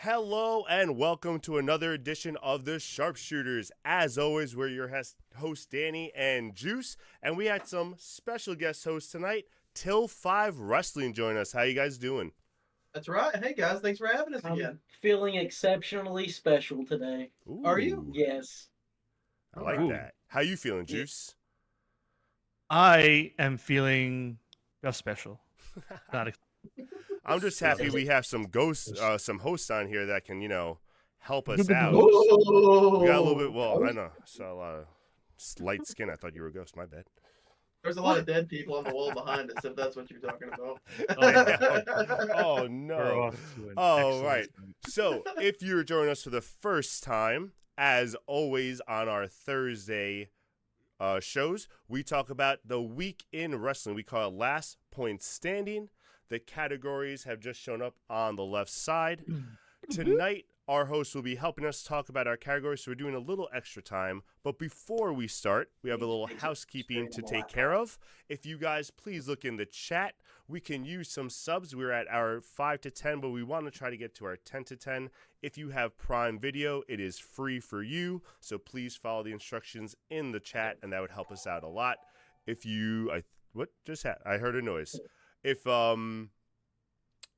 Hello and welcome to another edition of the SharpSHOOTers. As always, we're your host Danny and Juice, and we had some special guest hosts tonight. Till 5 Wrestling join us. How you guys doing? That's right. Hey guys, thanks for having us I'm again. feeling exceptionally special today. Ooh, Are you? Yes. I like Ooh. that. How you feeling, Juice? I am feeling just special. Not ex- I'm just happy we have some some hosts on here that can, help us Good out. host. We got a little bit. Well, I know. I saw a lot of light skin. I thought you were a ghost. My bad. There's a lot of dead people on the wall behind us, if that's what you're talking about. Oh We're no. off to an Oh, excellent right. start. So, if you're joining us for the first time, as always on our Thursday shows, we talk about the week in wrestling. We call it Last Point Standing. The categories have just shown up on the left side. Tonight, our host will be helping us talk about our categories, so we're doing a little extra time. But before we start, we have a little housekeeping to take care of. If you guys please look in the chat, we can use some subs. We're at our 5 to 10, but we want to try to get to our 10 to 10. If you have Prime Video, it is free for you, so please follow the instructions in the chat, and that would help us out a lot. If you, I heard a noise. If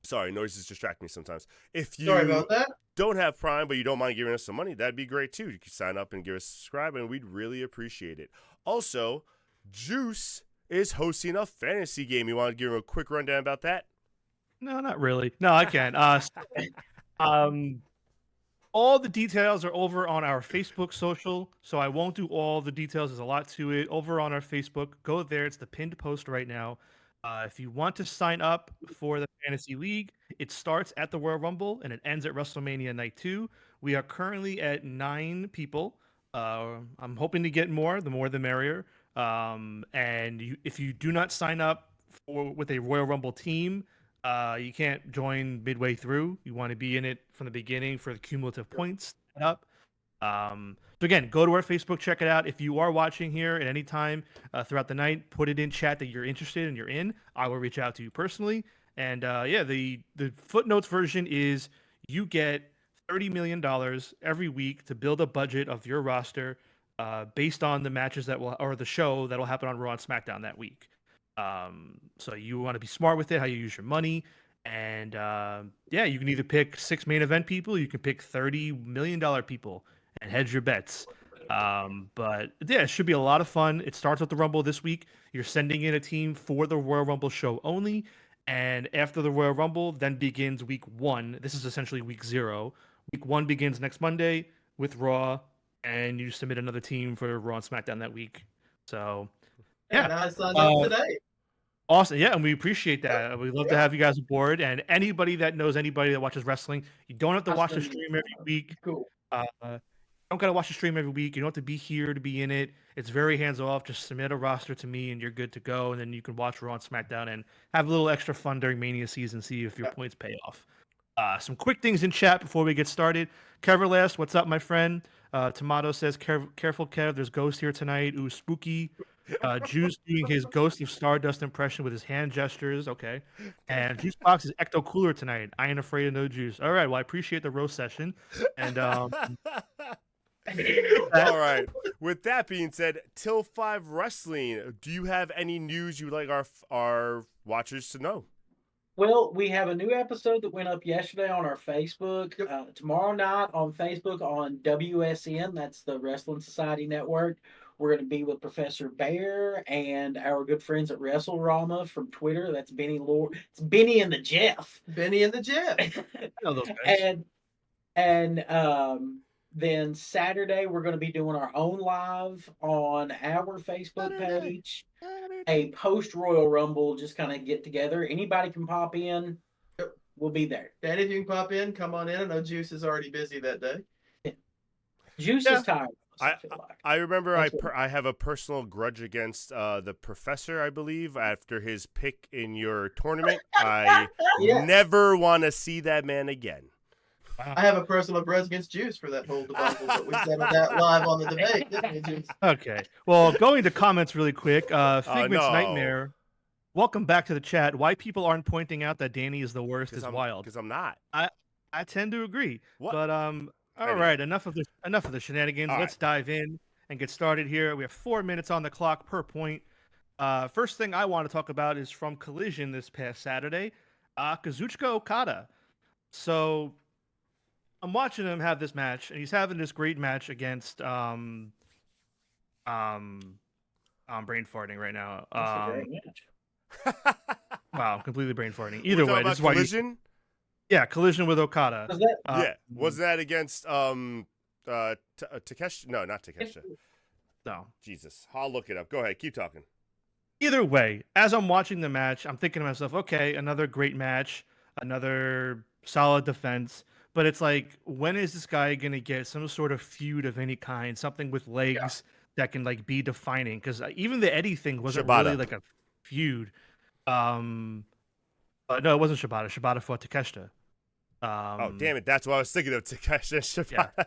sorry, noises distract me sometimes. If you Sorry about that. don't have Prime, but you don't mind giving us some money, that'd be great too. You can sign up and give us a subscribe, and we'd really appreciate it. Also, Juice is hosting a fantasy game. You want to give him a quick rundown about that? No, not really. No, I can. All the details are over on our Facebook social, so I won't do all the details. There's a lot to it. Over on our Facebook, go there. It's the pinned post right now. If you want to sign up for the Fantasy League, it starts at the Royal Rumble and it ends at WrestleMania Night 2. We are currently at 9 people. I'm hoping to get more. The more, the merrier. If you do not sign up with a Royal Rumble team, you can't join midway through. You want to be in it from the beginning for the cumulative points set up. So again, go to our Facebook, check it out. If you are watching here at any time throughout the night, put it in chat that you're interested and you're in. I will reach out to you personally. And the footnotes version is you get $30 million every week to build a budget of your roster based on the matches or the show that will happen on Raw and SmackDown that week. So you want to be smart with it, how you use your money. And you can either pick 6 main event people, you can pick $30 million people and hedge your bets. But yeah, it should be a lot of fun. It starts with the Rumble this week. You're sending in a team for the Royal Rumble show only. And after the Royal Rumble, then begins week 1. This is essentially week 0. Week 1 begins next Monday with Raw, and you submit another team for Raw and SmackDown that week. So yeah, And I signed up today. awesome. Yeah, and we appreciate that. We'd love to have you guys aboard. And anybody that knows anybody that watches wrestling, you don't have to watch the stream every week. Cool. You don't got to watch the stream every week. You don't have to be here to be in it. It's very hands off. Just submit a roster to me and you're good to go. And then you can watch Raw and SmackDown and have a little extra fun during Mania season, see if your points pay off. Some quick things in chat before we get started. Keverlast, what's up, my friend? Tomato says, careful, Kev. There's ghosts here tonight. Ooh, spooky. Juice doing his Ghost of Stardust impression with his hand gestures. Okay. And Juice Box is ecto cooler tonight. I ain't afraid of no juice. All right. Well, I appreciate the roast session. And All right. With that being said, Till 5 Wrestling, do you have any news you'd like our watchers to know? Well, we have a new episode that went up yesterday on our Facebook. Tomorrow night on Facebook on WSN, that's the Wrestling Society Network. We're going to be with Professor Bear and our good friends at WrestleRama from Twitter. That's Benny Lord. It's Benny and the Jeff. Benny and the Jeff. I know those guys. And then Saturday, we're going to be doing our own live on our Facebook page. A post-Royal Rumble, just kind of get together. Anybody can pop in. We'll be there. Danny, if you can pop in, come on in. I know Juice is already busy that day. Juice is tired. I feel like. I remember I have a personal grudge against the professor, I believe, after his pick in your tournament. I never want to see that man again. Wow. I have a personal grudge against Juice for that whole debacle, but we settled that live on the debate, didn't we, Juice? Okay. Well, going to comments really quick. Figment's no. Nightmare. Welcome back to the chat. Why people aren't pointing out that Danny is the worst is wild. Because I'm not. I tend to agree. What? But all Anyway. right, enough of the shenanigans. All Let's dive in and get started here. We have 4 minutes on the clock per point. First thing I want to talk about is from Collision this past Saturday, Kazuchika Okada. So I'm watching him have this match, and he's having this great match against I'm brain farting right now. That's a great match. Wow, completely brain farting. We're Either talking way, about this is why Collision? yeah, Collision with Okada. Was that Yeah. Was that against Takeshi? No, not Takeshi. No. Jesus. I'll look it up. Go ahead. Keep talking. Either way, as I'm watching the match, I'm thinking to myself, okay, another great match, another solid defense. But it's like, when is this guy gonna get some sort of feud of any kind, something with legs that can like be defining? Because even the Eddie thing wasn't Shibata. really like a feud. No, it wasn't Shibata. Shibata fought Takeshita. Oh, damn it. That's what I was thinking of. Takeshi and Shibata.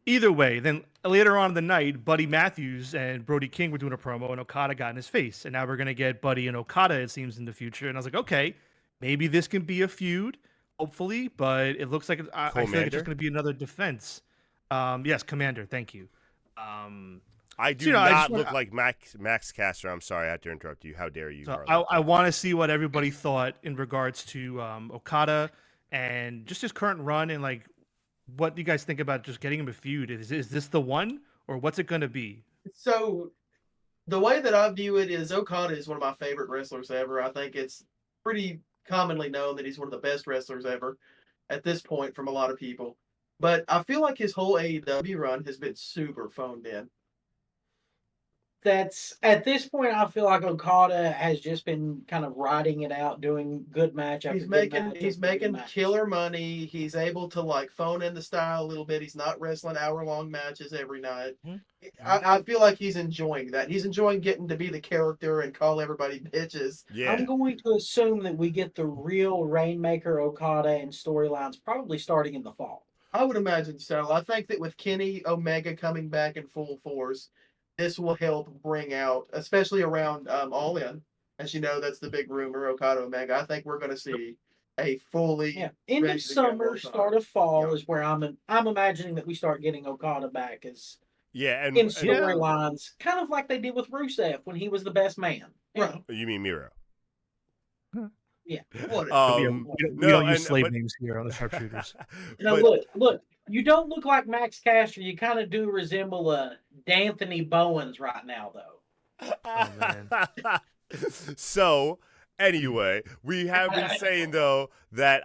Either way, then later on in the night, Buddy Matthews and Brody King were doing a promo, and Okada got in his face. And now we're gonna get Buddy and Okada, it seems, in the future. And I was like, okay, maybe this can be a feud, hopefully. But it looks like I feel like it's just gonna be another defense. Yes, Commander. Thank you. I do you know, I not just wanna- look like Max Caster. I'm sorry, I had to interrupt you. How dare you? So Harlow. I want to see what everybody thought in regards to Okada and just his current run, and like what do you guys think about just getting him a feud? Is this the one, or what's it going to be? So the way that I view it is Okada is one of my favorite wrestlers ever. I think it's pretty commonly known that he's one of the best wrestlers ever at this point from a lot of people. But I feel like his whole AEW run has been super phoned in. That's at this point, I feel like Okada has just been kind of riding it out, doing good match after He's good making match he's after good making match. killer money. He's able to like phone in the style a little bit. He's not wrestling hour-long matches every night. I feel like he's enjoying that. He's enjoying getting to be the character and call everybody bitches. Yeah. I'm going to assume that we get the real Rainmaker Okada and storylines probably starting in the fall. I would imagine so. I think that with Kenny Omega coming back in full force, this will help bring out, especially around All In. As you know, that's the big rumor, Okada Omega. I think we're going to see a fully End ready of to go summer, Okada. start of fall Yeah. is where I'm imagining that we start getting Okada back as Yeah, and in storylines, kind of like they did with Rusev when he was the best man. You Right. know? you mean Miro? Yeah. What? We don't use slave but- names here on the Sharpshooters. Now But- look. You don't look like Max Caster. You kind of do resemble D'Anthony Bowens right now, though. Oh, man. So, anyway, we have been saying though that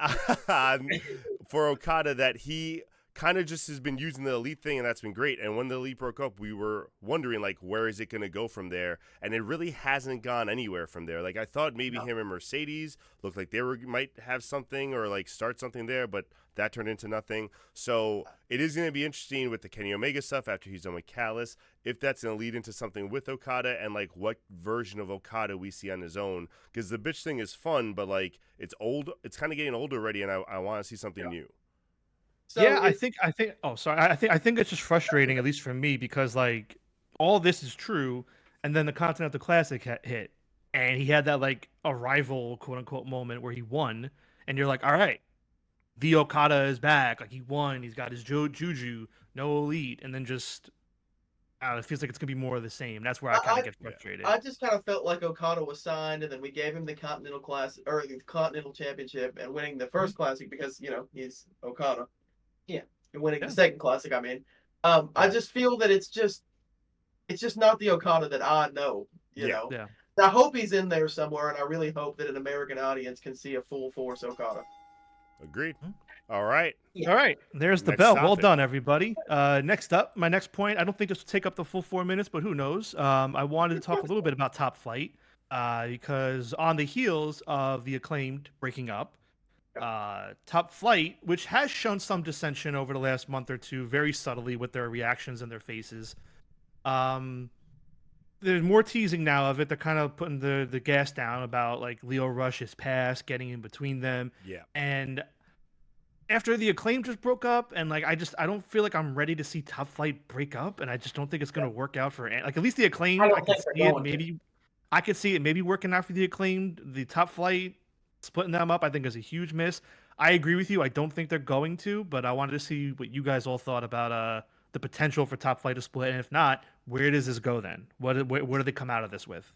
for Okada that he kind of just has been using the Elite thing, and that's been great. And when the Elite broke up, we were wondering like, where is it going to go from there? And it really hasn't gone anywhere from there. Like I thought maybe him and Mercedes looked like they might have something or like start something there, but that turned into nothing. So it is going to be interesting with the Kenny Omega stuff after he's done with Callis, if that's going to lead into something with Okada and like what version of Okada we see on his own. Because the bitch thing is fun, but like it's old. It's kind of getting old already, and I want to see something new. So yeah, I think. Oh, sorry. I think it's just frustrating, at least for me, because like all this is true, and then the Continental Classic hit, and he had that like arrival quote unquote moment where he won, and you're like, all right, the Okada is back. Like he won. He's got his Juju, no Elite, and then just it feels like it's gonna be more of the same. That's where I kind of get frustrated. I just kind of felt like Okada was signed, and then we gave him the Continental Classic or the Continental Championship and winning the first Classic because he's Okada. Yeah, and winning the second Classic. I mean, I just feel that it's just not the Okada that I know. You know. Yeah. I hope he's in there somewhere, and I really hope that an American audience can see a full force Okada. Agreed. All right. Yeah. All right, there's the Next bell. Well topic. done, everybody. Next up, my next point. I don't think this will take up the full 4 minutes, but who knows? I wanted to talk a little bit about Top Flight because on the heels of the Acclaimed breaking up, Top Flight, which has shown some dissension over the last month or two, very subtly with their reactions and their faces. There's more teasing now of it. They're kind of putting the gas down about like Leo Rush's past, getting in between them. Yeah. And after the Acclaim just broke up, and like I don't feel like I'm ready to see Top Flight break up, and I just don't think it's gonna work out for like at least the Acclaim. I don't I can think they're see it going to. maybe. I could see it maybe working out for the Acclaimed. The Top Flight splitting them up, I think, is a huge miss. I agree with you. I don't think they're going to, but I wanted to see what you guys all thought about the potential for Top Flight to split, and if not, where does this go then? What do they come out of this with?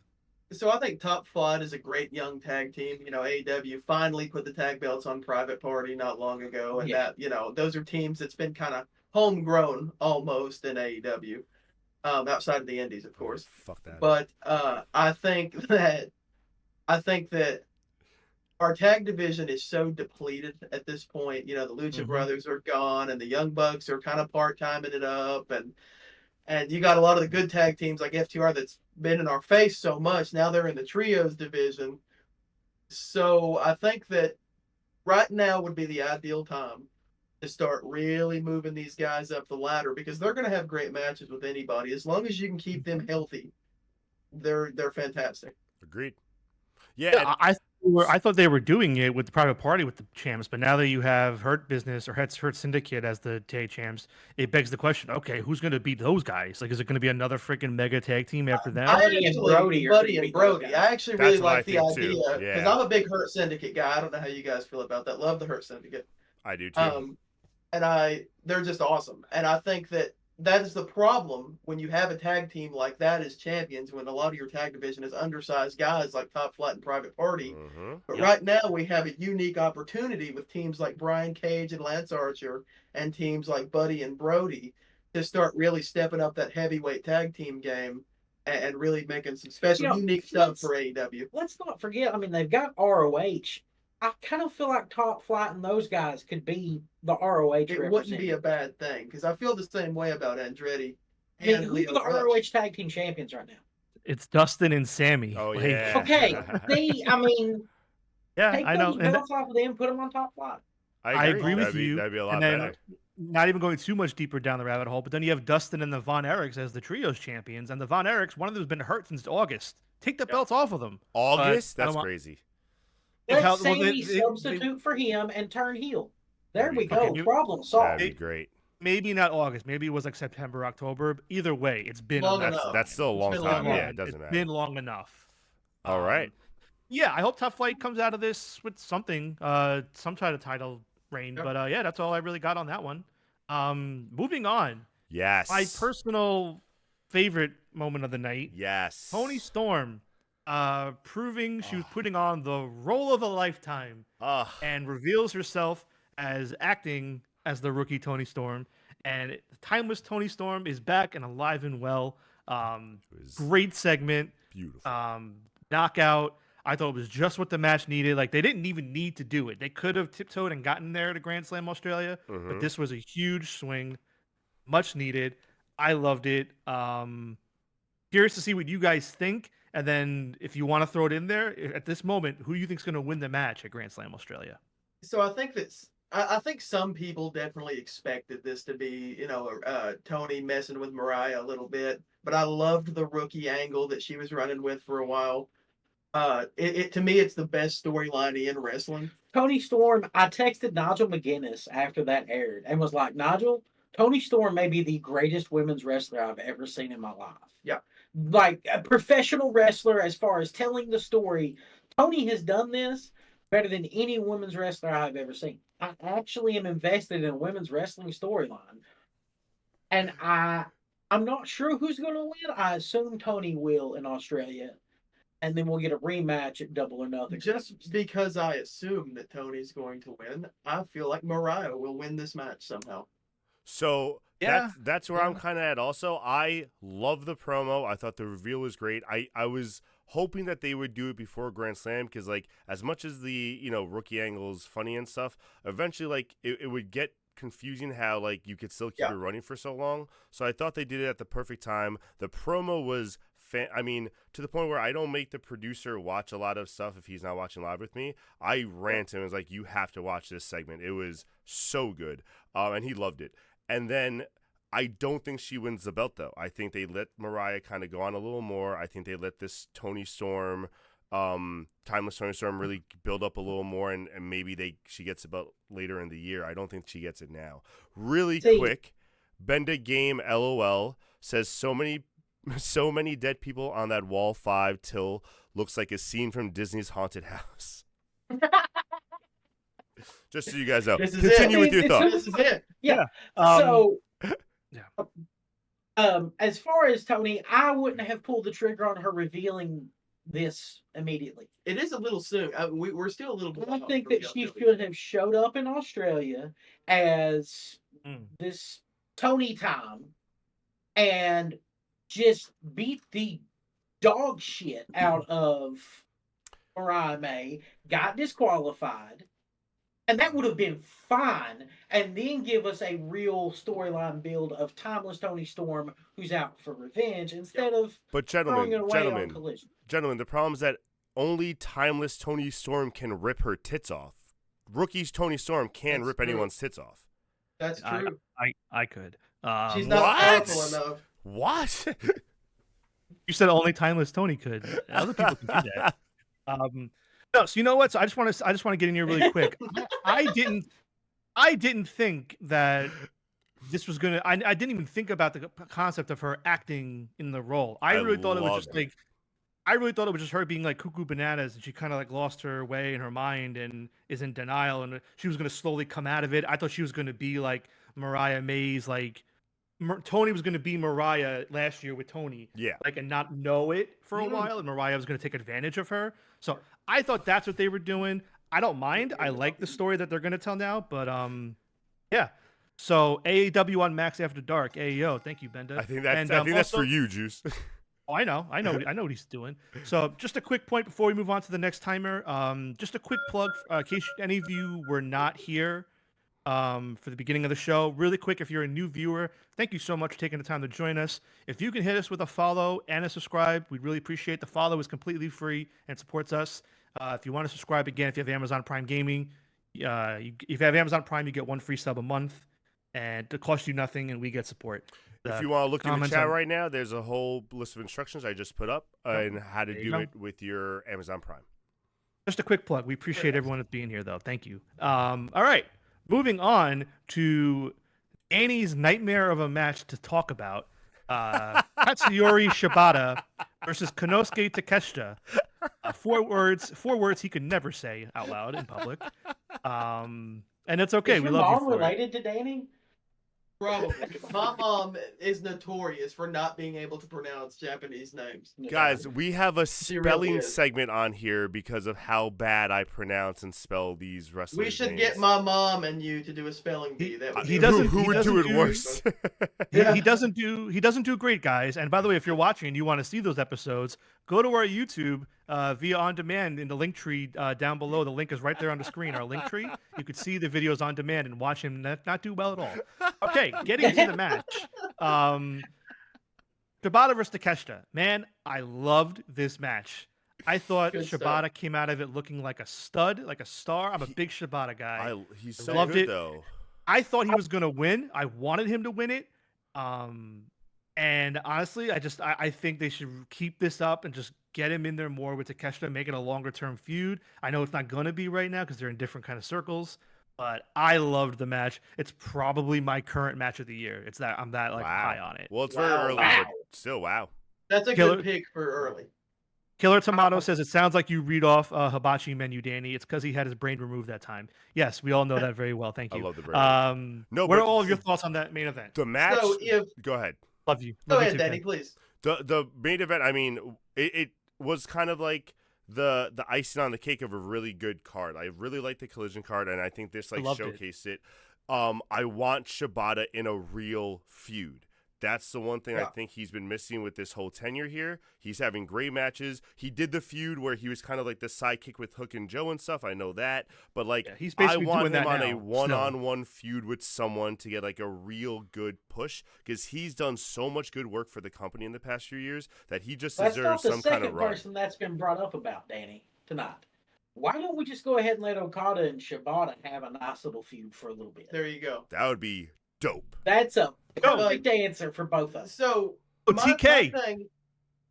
So I think Top Flight is a great young tag team. AEW finally put the tag belts on Private Party not long ago, and Yeah. that those are teams that's been kind of homegrown almost in AEW, outside of the Indies, of course. Fuck that. But I think that our tag division is so depleted at this point. The Lucha Mhm. Brothers are gone, and the Young Bucks are kind of part-timing it up, and you got a lot of the good tag teams like FTR that's been in our face so much. Now they're in the trios division. So I think that right now would be the ideal time to start really moving these guys up the ladder, because they're going to have great matches with anybody as long as you can keep them healthy. They're fantastic. Agreed. Yeah. Yeah, I thought they were doing it with the Private Party with the champs, but now that you have Hurt Business or Hurt Syndicate as the tag champs, it begs the question: okay, who's going to beat those guys? Like, is it going to be another freaking mega tag team after them? Buddy and Brody are Buddy gonna and be Brody. those guys. I actually really That's what I like the think, too. idea, because Yeah. I'm a big Hurt Syndicate guy. I don't know how you guys feel about that. Love the Hurt Syndicate. I do too. And they're just awesome. And I think that is the problem when you have a tag team like that as champions, when a lot of your tag division is undersized guys like Top Flight and Private Party. But Yep. right now we have a unique opportunity with teams like Brian Cage and Lance Archer and teams like Buddy and Brody to start really stepping up that heavyweight tag team game and really making some special, unique stuff for AEW. Let's not forget, they've got ROH. I kind of feel like Top Flight and those guys could be the ROH. It wouldn't be a bad thing, because I feel the same way about Andretti. Who And are Leo the Rush. ROH tag team champions right now? It's Dustin and Sammy. Oh, Like, yeah. Okay, yeah, take I know. those And belts off of them, put them on Top Flight. I agree with you. That'd be a lot and then, better. not even going too much deeper down the rabbit hole, but then you have Dustin and the Von Erichs as the trios champions, and the Von Erichs, one of them's been hurt since August. Take the belts off of them. August? But I That's don't want- crazy. Let Well, Sammy substitute for him and turn heel. There That'd we be go. great. Problem solved. That'd be great. Maybe not August. Maybe it was like September, October. Either way, it's been Long enough. enough. That's still a It's long been time. long Yeah, enough. it doesn't It's matter. been long enough. All right. Yeah, I hope Top Flight comes out of this with something, some kind of title reign. Yep. But yeah, that's all I really got on that one. Moving on. Yes. My personal favorite moment of the night. Yes. Toni Storm, proving she was putting on the role of a lifetime Ugh. and reveals herself as acting as the rookie Toni Storm. And timeless Toni Storm is back and alive and well. It was Great segment. beautiful. Knockout. I thought it was just what the match needed. Like, they didn't even need to do it. They could have tiptoed and gotten there to Grand Slam Australia, but this was a huge swing, much needed. I loved it. Curious to see what you guys think, and then if you want to throw it in there at this moment, who do you think is going to win the match at Grand Slam Australia? So I think some people definitely expected this to be, Tony messing with Mariah a little bit, but I loved the rookie angle that she was running with for a while. To me, it's the best storyline in wrestling. Toni Storm, I texted Nigel McGuinness after that aired and was like, Nigel, Toni Storm may be the greatest women's wrestler I've ever seen in my life. Yeah. Like a professional wrestler as far as telling the story. Toni has done this better than any women's wrestler I've ever seen. I actually am invested in a women's wrestling storyline. And I'm not sure who's going to win. I assume Toni will in Australia. And then we'll get a rematch at Double or Nothing. Just because I assume that Tony's going to win, I feel like Mariah will win this match somehow. So Yeah. that's where I'm kind of at also. I love the promo. I thought the reveal was great. I was hoping that they would do it before Grand Slam, because, like, as much as the, rookie angle is funny and stuff, eventually, like, it would get confusing how, like, you could still keep it running for so long. So I thought they did it at the perfect time. The promo was to the point where I don't make the producer watch a lot of stuff if he's not watching live with me. I ran to him and was like, you have to watch this segment. It was so good. And he loved it. And then I don't think she wins the belt, though. I think they let Mariah kind of go on a little more. I think they let this Toni Storm, timeless Toni Storm, really build up a little more, and maybe she gets the belt later in the year. I don't think she gets it now. Really quick, Benda Game LOL says so many dead people on that wall 5 till looks like a scene from Disney's Haunted House. Just so you guys know. This is Continue it. with your thought. This is it. Yeah. Um, As far as Tony, I wouldn't have pulled the trigger on her revealing this immediately. It is a little soon. We're still a little. I think that she should have showed up in Australia as this Tony time and just beat the dog shit out of Mariah May, got disqualified, and that would have been fine, and then give us a real storyline build of timeless Tony Storm who's out for revenge instead of But throwing it away on Collision. gentlemen, the problem is that only timeless Tony Storm can rip her tits off. Rookie's Tony Storm can That's rip true. anyone's tits off. That's true. I could. She's not What? powerful enough. What? You said only timeless Tony could. Other people can do that. No, so you know what? So I just want to get in here really quick. I didn't think that this was gonna. I didn't even think about the concept of her acting in the role. I really thought it was just like. I really thought it was just her being like cuckoo bananas, and she kind of like lost her way in her mind and is in denial, and she was gonna slowly come out of it. I thought she was gonna be like Mariah May's like. Tony was going to be Mariah last year with Tony, and not know it for a while, and Mariah was going to take advantage of her. So I thought that's what they were doing. I don't mind. I like the story that they're going to tell now, but yeah. So AEW on Max After Dark, AEO. Thank you, Benda. I think that's for you, Juice. Oh, I know what he's doing. So just a quick point before we move on to the next timer. Just a quick plug in case any of you were not here. For the beginning of the show, really quick, if you're a new viewer, thank you so much for taking the time to join us. If you can hit us with a follow and a subscribe, we'd really appreciate. The follow is completely free and supports us. If you want to subscribe, again, if you have Amazon Prime Gaming, if you have Amazon Prime, you get 1 free sub a month, and it costs you nothing, and we get support. If you want to look in the chat right now, there's a whole list of instructions I just put up on how to do it with your Amazon Prime. Just a quick plug. We appreciate everyone being here, though. Thank you. All right. Moving on to Annie's nightmare of a match to talk about. Katsuyori Shibata versus Konosuke Takeshita. 4 words he could never say out loud in public. And it's okay. Is we your love mom you for related to Danny? Probably. My mom is notorious for not being able to pronounce Japanese names. Guys, we have a She really spelling is. segment on here because of how bad I pronounce and spell these wrestlers' We should names. get my mom and you to do a spelling bee. he doesn't- Who he would doesn't do it do- worse? He doesn't do great, guys. And by the way, if you're watching and you want to see those episodes, go to our YouTube via on demand in the link tree down below. The link is right there on the screen. Our link tree. You could see the videos on demand and watch him not do well at all. Okay, getting to the match. Shibata versus Takeshita. Man, I loved this match. I thought Good Shibata stuff. came out of it looking like a stud, like a star. I'm a big Shibata guy. He's I so loved good, it. though. I thought he was gonna win. I wanted him to win it. And honestly, I think they should keep this up and just get him in there more with Takeshita, make it a longer term feud. I know it's not gonna be right now because they're in different kind of circles, but I loved the match. It's probably my current match of the year. It's that I'm that high on it. Well, it's very early, but still, wow. That's a Killer- good pick for early. Killer Tomato says it sounds like you read off Hibachi menu, Danny. It's because he had his brain removed that time. Yes, we all know that very well. Thank I you. love the brain. No, what are but- all of your thoughts on that main event? The match. So Go ahead. Love you. Go Love you ahead, too, Danny, Ken. please. The main event. I mean, it was kind of like the icing on the cake of a really good card. I really like the Collision card, and I think this like loved it. showcased it. I want Shibata in a real feud. That's the one thing I think he's been missing with this whole tenure here. He's having great matches. He did the feud where he was kind of like the sidekick with Hook and Joe and stuff. I know that. But, like, he's I basically want doing him that on now, a still. one-on-one feud with someone to get, like, a real good push because he's done so much good work for the company in the past few years that he just That's not deserves the some kind of second run. person that's been brought up about Danny tonight. Why don't we just go ahead and let Okada and Shibata have a nice little feud for a little bit? There you go. That would be dope. That's a Go. perfect answer for both of us. So, Oh, my TK. thing,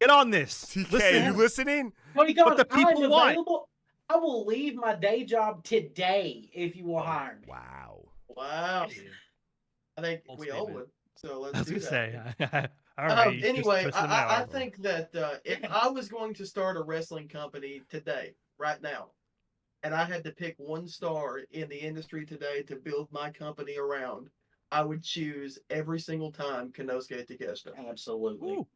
Get on this. TK, Listen. you listening? Tony Khan, What the people I'm want. available. I will leave my day job today if you will hire me. Wow. wow. I think Bold we all statement. would. So let's I was do gonna that. say. All right. you just Anyway, twisted them out. I think that if I was going to start a wrestling company today, right now, and I had to pick one star in the industry today to build my company around, I would choose every single time Konosuke Takeshita. Absolutely. Ooh.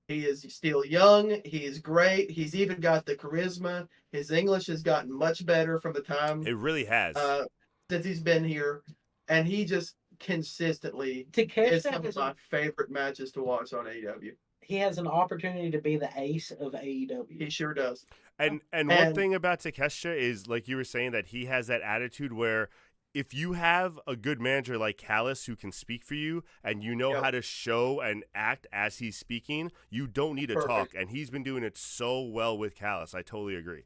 He is still young. He is great. He's even got the charisma. His English has gotten much better from the time It really has. since he's been here, and he just consistently is Takeshita some of has my favorite matches to watch on AEW. he has an opportunity to be the ace of AEW. He sure does. And one thing about Takeshita is, like you were saying, that he has that attitude where if you have a good manager like Callis who can speak for you and you know Yep. how to show and act as he's speaking, you don't need to talk. Perfect. And he's been doing it so well with Callis. I totally agree.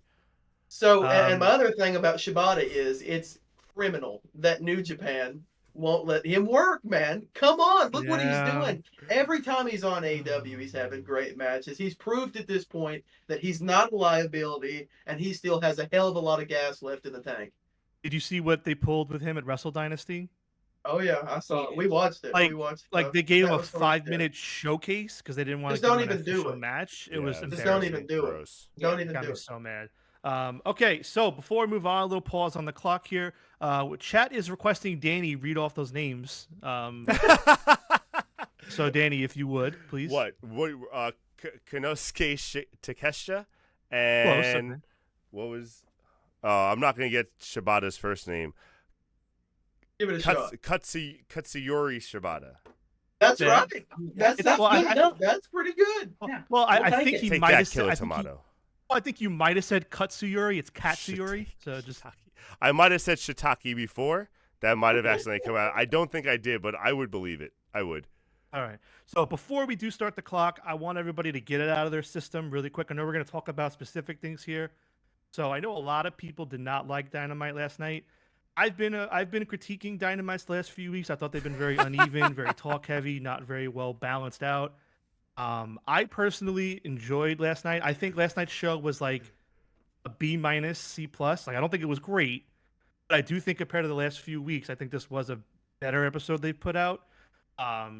So, and my other thing about Shibata is it's criminal that New Japan won't let him work, man. Come on, look what he's Yeah. doing. Every time he's on AEW, he's having great matches. He's proved at this point that he's not a liability, and he still has a hell of a lot of gas left in the tank. Did you see what they pulled with him at Wrestle Dynasty? Oh yeah, I saw it. We watched it. Like- we watched. Like they gave him that a was what I did. 5-minute showcase because they didn't want to Just give don't him an even do official it. match. It Yeah, was it's Just don't embarrassing. even do it. gross. Don't even Got do me it. so mad. Okay, so before we move on, a little pause on the clock here. Chat is requesting Danny read off those names. So Danny, if you would, please. What? Konosuke Takeshita Close, and okay. what was? I'm not gonna get Shibata's first name. Give it a shot. Katsuyori Shibata. That's Yeah. right. That's Well, good I- enough. That's pretty good. Yeah. Well, We'll I take think it. he Take might that, have said. Killer I think, Tomato. I think you might have said Katsuyori. It's Katsuyori. So just Shiitake. I might have said shiitake before. That might have accidentally come out. I don't think I did, but I would believe it. I would. all right. So before we do start the clock, I want everybody to get it out of their system really quick. I know we're going to talk about specific things here. So I know a lot of people did not like Dynamite last night. I've been critiquing Dynamite's last few weeks. I thought they've been very uneven, very talk heavy, not very well balanced out. I personally enjoyed last night. I think last night's show was like a B minus, C plus. Like I don't think it was great, but I do think compared to the last few weeks, I think this was a better episode they've put out.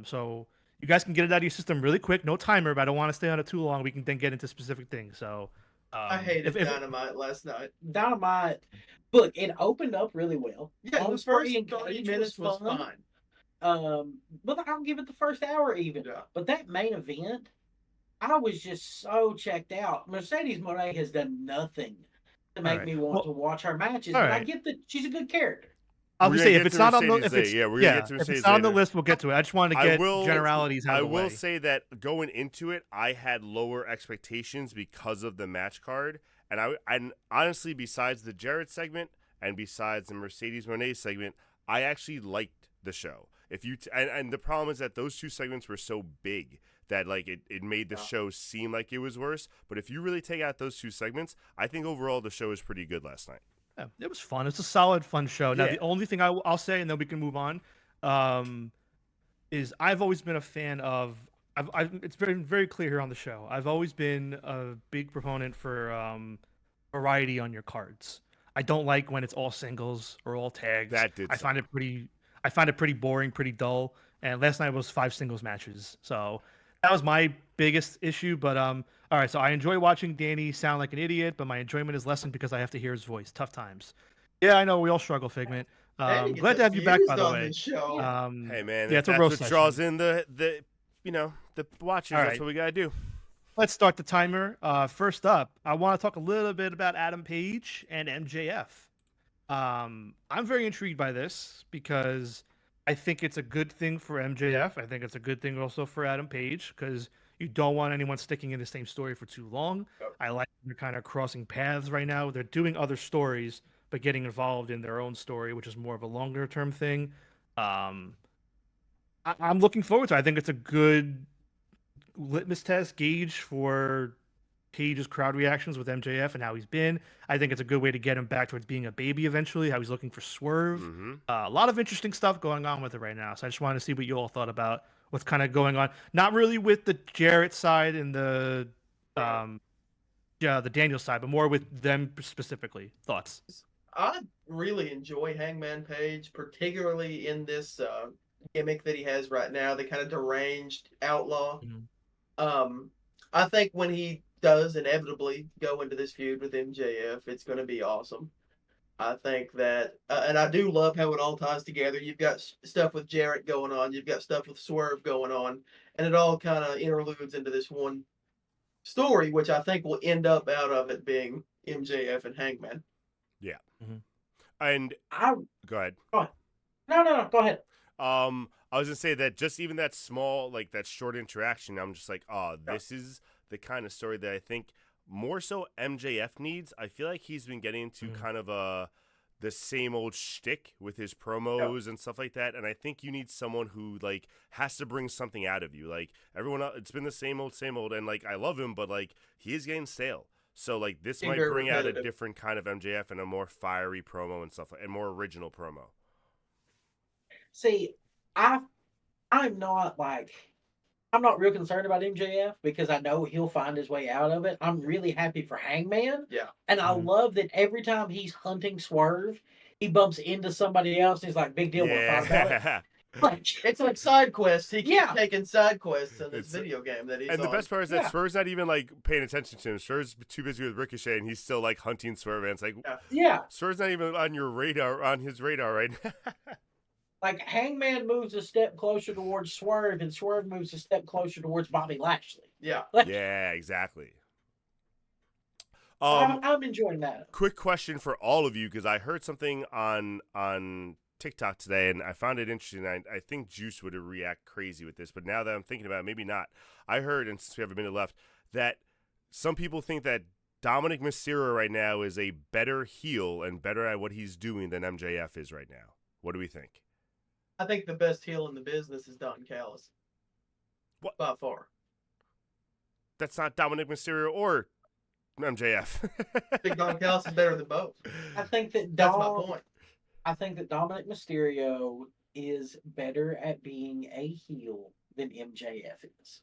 So you guys can get it out of your system really quick. No timer, but I don't want to stay on it too long. We can then get into specific things. So I hated if- Dynamite last night. Dynamite. Look, it opened up really well. Yeah, All the the first story 30 engaged minutes was fun. fine. But I'll give it the first hour even. Yeah. But that main event, I was just so checked out. Mercedes Moné has done nothing to make right. me want Well, to watch her matches. all But I right. get that she's a good character. I'll We're just gonna say if get it's to not on the Mercedes if later. it's Yeah, we're gonna get to if Mercedes it's not on the later. list, we'll get to it. I just want to get generalities out I of the way. will say that going into it, I had lower expectations because of the match card, and honestly, besides the Jarrett segment and besides the Mercedes Moné segment, I actually liked the show. If you and the problem is that those two segments were so big that like it made the show seem like it was worse. But if you really take out those two segments, I think overall the show was pretty good last night. Yeah, it was fun. It's a solid, fun show. Now, Yeah. the only thing I'll say, and then we can move on, is I've always been a fan of. It's very, very clear here on the show. I've always been a big proponent for variety on your cards. I don't like when it's all singles or all tags. That did I find it pretty boring, pretty dull. And last night was 5 singles matches, so that was my biggest issue. But all right, so I enjoy watching Danny sound like an idiot, but my enjoyment is lessened because I have to hear his voice. Tough times. Yeah, I know we all struggle, Figment. Danny gets Glad to have you back, by the abused on way. this show. Hey man, yeah, if it's a that's roast what draws session. in the watchers. All That's right. what we gotta do. Let's start the timer. First up, I want to talk a little bit about Adam Page and MJF. I'm very intrigued by this because I think it's a good thing for MJF. I think it's a good thing also for Adam Page because you don't want anyone sticking in the same story for too long. Yep. I like they're kind of crossing paths right now. They're doing other stories, but getting involved in their own story, which is more of a longer term thing. I'm looking forward to it. I think it's a good litmus test gauge for Page's crowd reactions with MJF and how he's been. I think it's a good way to get him back towards being a baby eventually, how he's looking for Swerve. Mm-hmm. A lot of interesting stuff going on with it right now. So I just wanted to see what you all thought about what's kind of going on. Not really with the Jarrett side and the Daniel side, but more with them specifically. Thoughts? I really enjoy Hangman Page, particularly in this gimmick that he has right now, the kind of deranged outlaw. Mhm. I think when he does inevitably go into this feud with MJF, it's going to be awesome. I think that, and I do love how it all ties together. You've got stuff with Jarrett going on, you've got stuff with Swerve going on, and it all kind of interludes into this one story, which I think will end up out of it being MJF and Hangman. Yeah. Mhm. And I go ahead. no, go ahead. I was gonna say that just even that small, like that short interaction, I'm just like, oh, this is the kind of story that I think more so MJF needs. I feel like he's been getting into kind of the same old shtick with his promos and stuff like that, and I think you need someone who like has to bring something out of you. Like everyone else, it's been the same old, and like I love him, but like he is getting stale. So like this Being might very bring out a repetitive. different kind of MJF and a more fiery promo and stuff, and more original promo. See, I'm not like I'm not real concerned about MJF because I know he'll find his way out of it. I'm really happy for Hangman. Yeah. And I Mhm. love that every time he's hunting Swerve, he bumps into somebody else and he's like, big deal, want to fight about it? Yeah. Like, It's like side quests. He keeps Yeah. taking side quests in this It's- video game that he's And the on. best part is that Yeah. Swerve's not even like paying attention to him. Swerve's too busy with Ricochet, and he's still like hunting Swerve. And it's like yeah. Swerve's not even on your radar, on his radar right now. Like Hangman moves a step closer towards Swerve and Swerve moves a step closer towards Bobby Lashley. Yeah. Like, Yeah, exactly. I'm enjoying that. Quick question for all of you, because I heard something on TikTok today, and I found it interesting. I think Juice would react crazy with this, but now that I'm thinking about it, maybe not. I heard, and since we have a minute left, that some people think that Dominic Mysterio right now is a better heel and better at what he's doing than MJF is right now. What do we think? I think the best heel in the business is Don Callis. What? By far. That's not Dominic Mysterio or MJF. I think Don Callis is better than both. I think that That's my point. I think that Dominic Mysterio is better at being a heel than MJF is.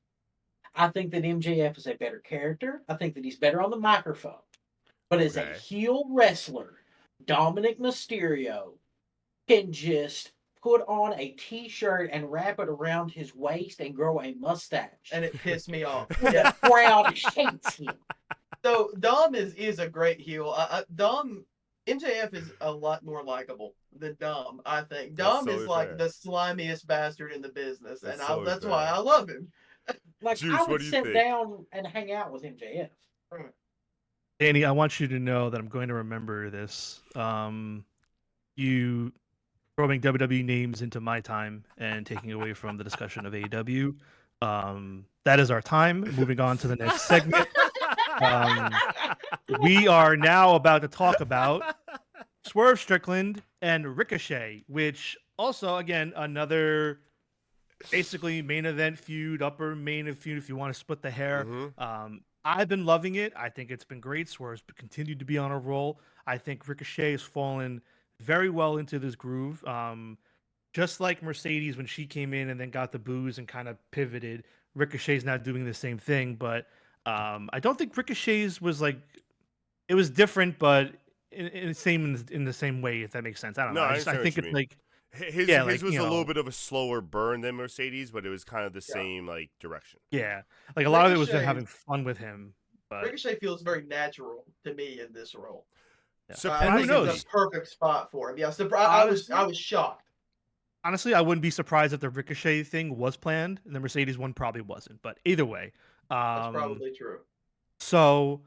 I think that MJF is a better character. I think that he's better on the microphone. But as a Okay. heel wrestler, Dominic Mysterio can just put on a t-shirt and wrap it around his waist and grow a mustache. And it pissed me off. The crowd hates him. So Dom is a great heel. Dom MJF is a lot more likable than Dom. I think Dom That's is totally like fair. the slimiest bastard in the business, That's and totally that's fair. why I love him. Like Juice, I what would do you sit think? down and hang out with MJF. Danny, I want you to know that I'm going to remember this. You throwing WWE names into my time and taking away from the discussion of AEW. That is our time. Moving on to the next segment. We are now about to talk about Swerve Strickland and Ricochet, which also, again, another basically main event feud, upper main event feud, if you want to split the hair. Mhm. I've been loving it. I think it's been great. Swerve's continued to be on a roll. I think Ricochet has fallen very well into this groove. Just like Mercedes when she came in and then got the booze and kind of pivoted, Ricochet's now doing the same thing. But I don't think Ricochet's was like it was different, but in the same way, if that makes sense. I don't No, know. I I understand think what it's you mean. like His Yeah, his like, was you a little know. bit of a slower burn than Mercedes, but it was kind of the same like direction. yeah, like a lot of it was them Ricochet- having fun with him. But Ricochet feels very natural to me in this role. yeah. Surprise- I And who think knows? it's a perfect spot for him. Yeah, I was shocked. Honestly, I wouldn't be surprised if the Ricochet thing was planned and the Mercedes one probably wasn't. But either way, That's probably true. so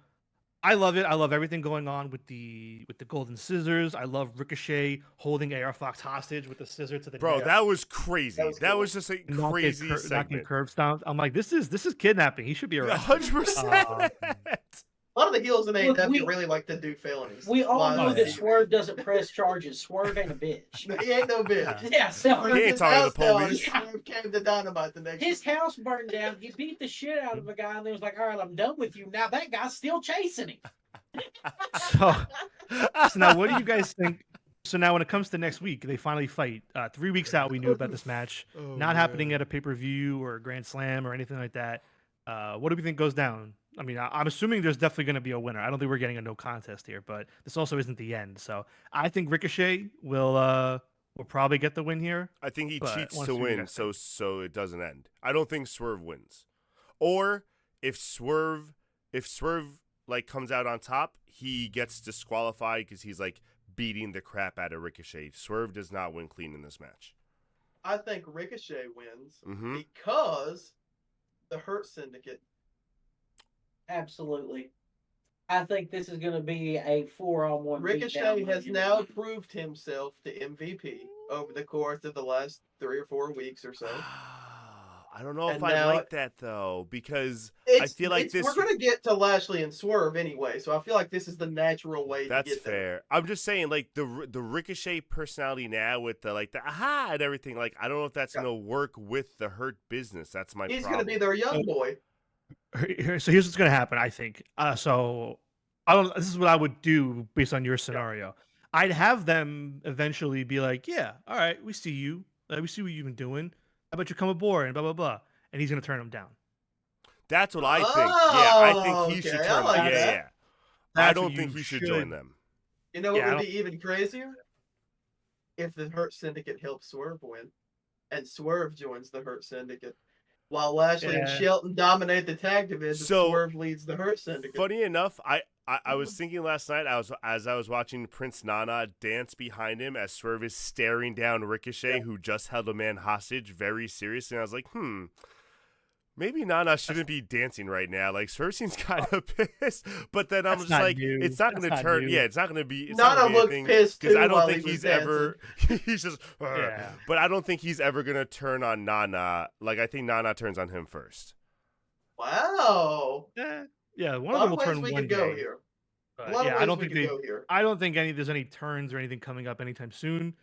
I love it. I love everything going on with the golden scissors. I love Ricochet holding AR Fox hostage with the scissor to the Bro, neck. that was crazy. That was That cool. was just a Not get crazy not get segment. curb stomped. I'm like, this is kidnapping. He should be arrested. 100%. A lot of the heels in Look, AEW we- really like to do felonies. We all While know on that TV. Swerve doesn't press charges. Swerve ain't a bitch. He ain't no bitch. Yeah, so He ain't His talking to house the down, police. Swerve came to Dynamite the next his house burned down. He beat the shit out of a guy, and they was like, "All right, I'm done with you." Now that guy's still chasing him. So now, what do you guys think? So now, when it comes to next week, they finally fight. 3 weeks out, we knew about this match. Oh, Not happening man. at a pay-per-view or a Grand Slam or anything like that. What do we think goes down? I mean, I'm assuming there's definitely going to be a winner. I don't think we're getting a no contest here, but this also isn't the end. So I think Ricochet will probably get the win here. I think he But cheats once to we win, got so it doesn't end. I don't think Swerve wins. Or if Swerve like comes out on top, he gets disqualified because he's like beating the crap out of Ricochet. Swerve does not win clean in this match. I think Ricochet wins Mm-hmm. because the Hurt Syndicate. Absolutely. I think this is going to be a 4-on-1. Ricochet has now proved himself to MVP over the course of the last 3 or 4 weeks or so. I don't know if And I now- like that though, because I It's, feel like this. We're going to get to Lashley and Swerve anyway, so I feel like this is the natural way to That's get there. fair. I'm just saying, like the Ricochet personality now with the aha and everything. Like I don't know if that's gonna work with the Hurt business. That's my. He's problem. going to be their young boy. So here's what's going to happen, I think. So this is what I would do based on your scenario. I'd have them eventually be like, yeah, all right, we see you. We see what you've been doing. How about you come aboard and blah, blah, blah. And he's going to turn them down. That's what I think. Yeah, I think he should okay, turn. I like Yeah, that. yeah. I That's don't what think you he should join them. You know what Yeah, I would be even crazier? If the Hurt Syndicate helps Swerve win, and Swerve joins the Hurt Syndicate, while Lashley and Yeah. Shelton dominate the tag division, So- Swerve leads the Hurt Syndicate. Funny enough, I was thinking last night as I was watching Prince Nana dance behind him as Swerve is staring down Ricochet, who just held a man hostage, very seriously. And I was like, maybe Nana shouldn't be dancing right now. Like Swerve seems kind of pissed, but then I'm That's just not like, new. it's not That's going to not turn. new. Yeah, it's not going to be. It's not Nana gonna be looked anything, pissed because too I don't while think he was he's ever. He's just. Yeah. But I don't think he's ever going to turn on Nana. Like I think Nana turns on him first. Wow. Yeah, A one of lot them of will ways turn we one could go day. here. But A lot yeah, of ways I don't we think could go here. I don't think there's any turns or anything coming up anytime soon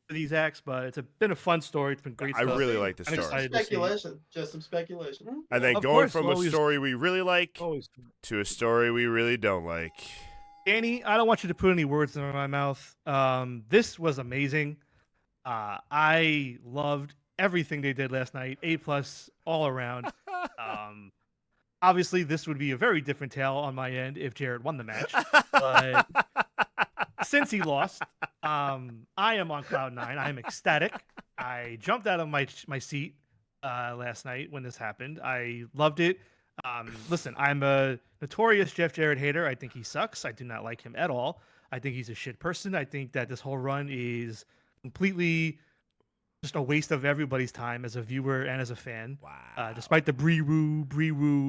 for these acts. But it's been a fun story. It's been great. I stuff. really like the I'm story. excited to see. Speculation. Just some speculation. And then Of going course, from a always- story we really like Always. to a story we really don't like. Danny, I don't want you to put any words in my mouth. This was amazing. I loved everything they did last night. A+ all around. Obviously, this would be a very different tale on my end if Jarrett won the match. But since he lost, I am on cloud 9. I am ecstatic. I jumped out of my seat last night when this happened. I loved it. Listen, I'm a notorious Jeff Jarrett hater. I think he sucks. I do not like him at all. I think he's a shit person. I think that this whole run is completely just a waste of everybody's time as a viewer and as a fan. Wow. Despite the Bree Woo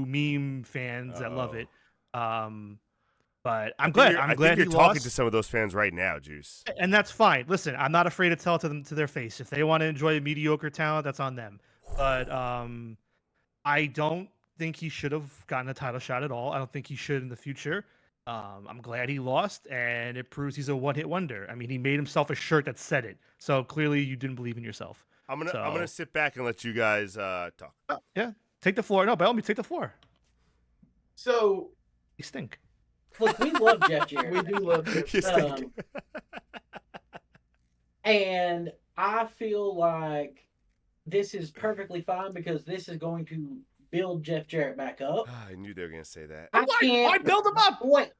meme fans that love it. But I'm glad. I'm I glad think you're he talking lost, to some of those fans right now, Juice. and that's fine. Listen, I'm not afraid to tell it to them to their face. If they want to enjoy mediocre talent, that's on them. But I don't think he should have gotten a title shot at all. I don't think he should in the future. I'm glad he lost, and it proves he's a one-hit wonder. I mean, he made himself a shirt that said it. So clearly, you didn't believe in yourself. I'm gonna sit back and let you guys talk. Yeah, take the floor. No, by all means, take the floor. So You stink. Look, we love Jeff Jarrett. we do love Jeff. You stink. And I feel like this is perfectly fine because this is going to build Jeff Jarrett back up. I knew they were gonna say that. Why build him up? Wait.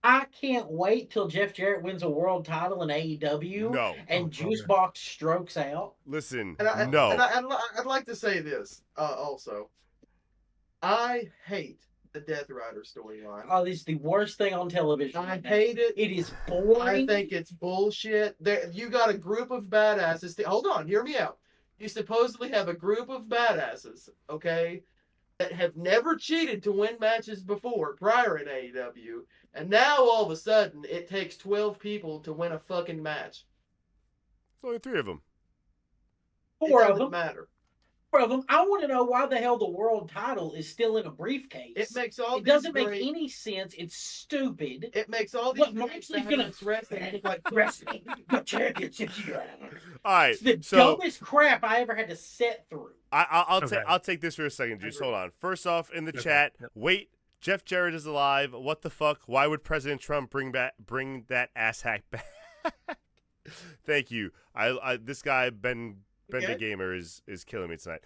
I can't wait till Jeff Jarrett wins a world title in AEW No, and Juicebox strokes out. listen, And no. I'd like to say this also. I hate the Death Rider storyline. Oh, this is the worst thing on television. I right now. hate it. It is boring. I think it's bullshit. You got a group of badasses. Hold on, hear me out. You supposedly have a group of badasses, okay, that have never cheated to win matches before, prior in AEW, and now all of a sudden it takes 12 people to win a fucking match. There's only 3 of them. Four It of doesn't them. matter. Four of them. I want to know why the hell the world title is still in a briefcase. It makes all It doesn't these make great, any sense. It's stupid. It makes all these Look, great Moxley's gonna badass wrestling look like wrestling the championship. All right, It's the so dumbest crap I ever had to sit through. I'll take this for a second. Just hold on. First off, in the chat, wait. Jeff Jarrett is alive. What the fuck? Why would President Trump bring that asshack back? Thank you. This guy Ben the Gamer is killing me tonight.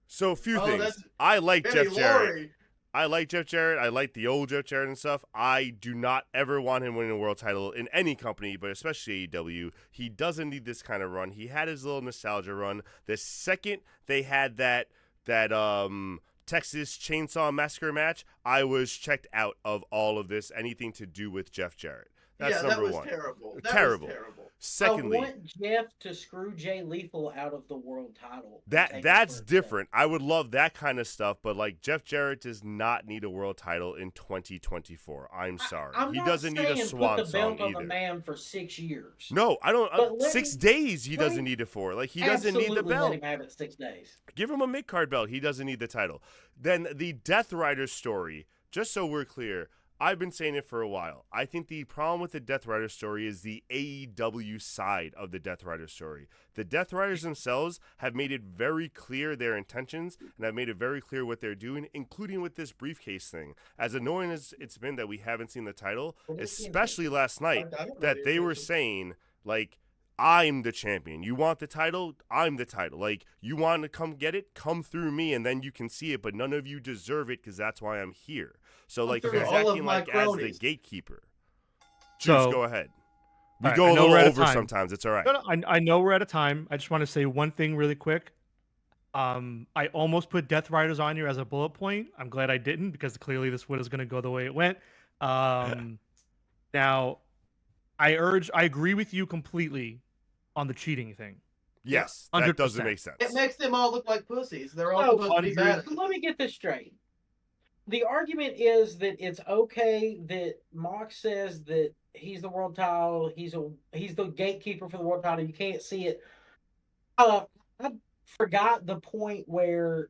So a few things. that's I like Benny Jeff Jarrett. Laurie. I like Jeff Jarrett. I like the old Jeff Jarrett and stuff. I do not ever want him winning a world title in any company, but especially AEW. He doesn't need this kind of run. He had his little nostalgia run. The second they had that Texas Chainsaw Massacre match, I was checked out of all of this, anything to do with Jeff Jarrett. That's yeah, that number was one. terrible. Terrible. Was terrible. Secondly, I want Jeff to screw Jay Lethal out of the world title. that's different. I would love that kind of stuff, but like Jeff Jarrett does not need a world title in 2024. I'm sorry. I'm he not doesn't need a saying swan put the belt song on the either. man for 6 years. No, I don't. But let 6 him- days he let doesn't him- need it for. Like he doesn't need the Absolutely belt. let him have it 6 days. Give him a mid-card belt. He doesn't need the title. Then the Death Rider story, just so we're clear, I've been saying it for a while. I think the problem with the Death Rider story is the AEW side of the Death Rider story. The Death Riders themselves have made it very clear their intentions and have made it very clear what they're doing, including with this briefcase thing. As annoying as it's been that we haven't seen the title, especially last night, that they were saying, like, I'm the champion. You want the title? I'm the title. Like, you want to come get it? Come through me, and then you can see it, but none of you deserve it because that's why I'm here. So, like, he's through all of acting my like as the cronies. gatekeeper. So- Juice, go ahead. We All right, go I a know little we're out of over time. sometimes. It's all right. No, I know we're out of time. I just want to say one thing really quick. I almost put Death Riders on here as a bullet point. I'm glad I didn't because clearly this was going to go the way it went. Now, I agree with you completely on the cheating thing. Yes, that doesn't 100%. make sense. It makes them all look like pussies. They're all No, supposed to be bad. Let me get this straight. The argument is that it's okay that Mox says that he's the world title, he's the gatekeeper for the world title. You can't see it. I forgot the point where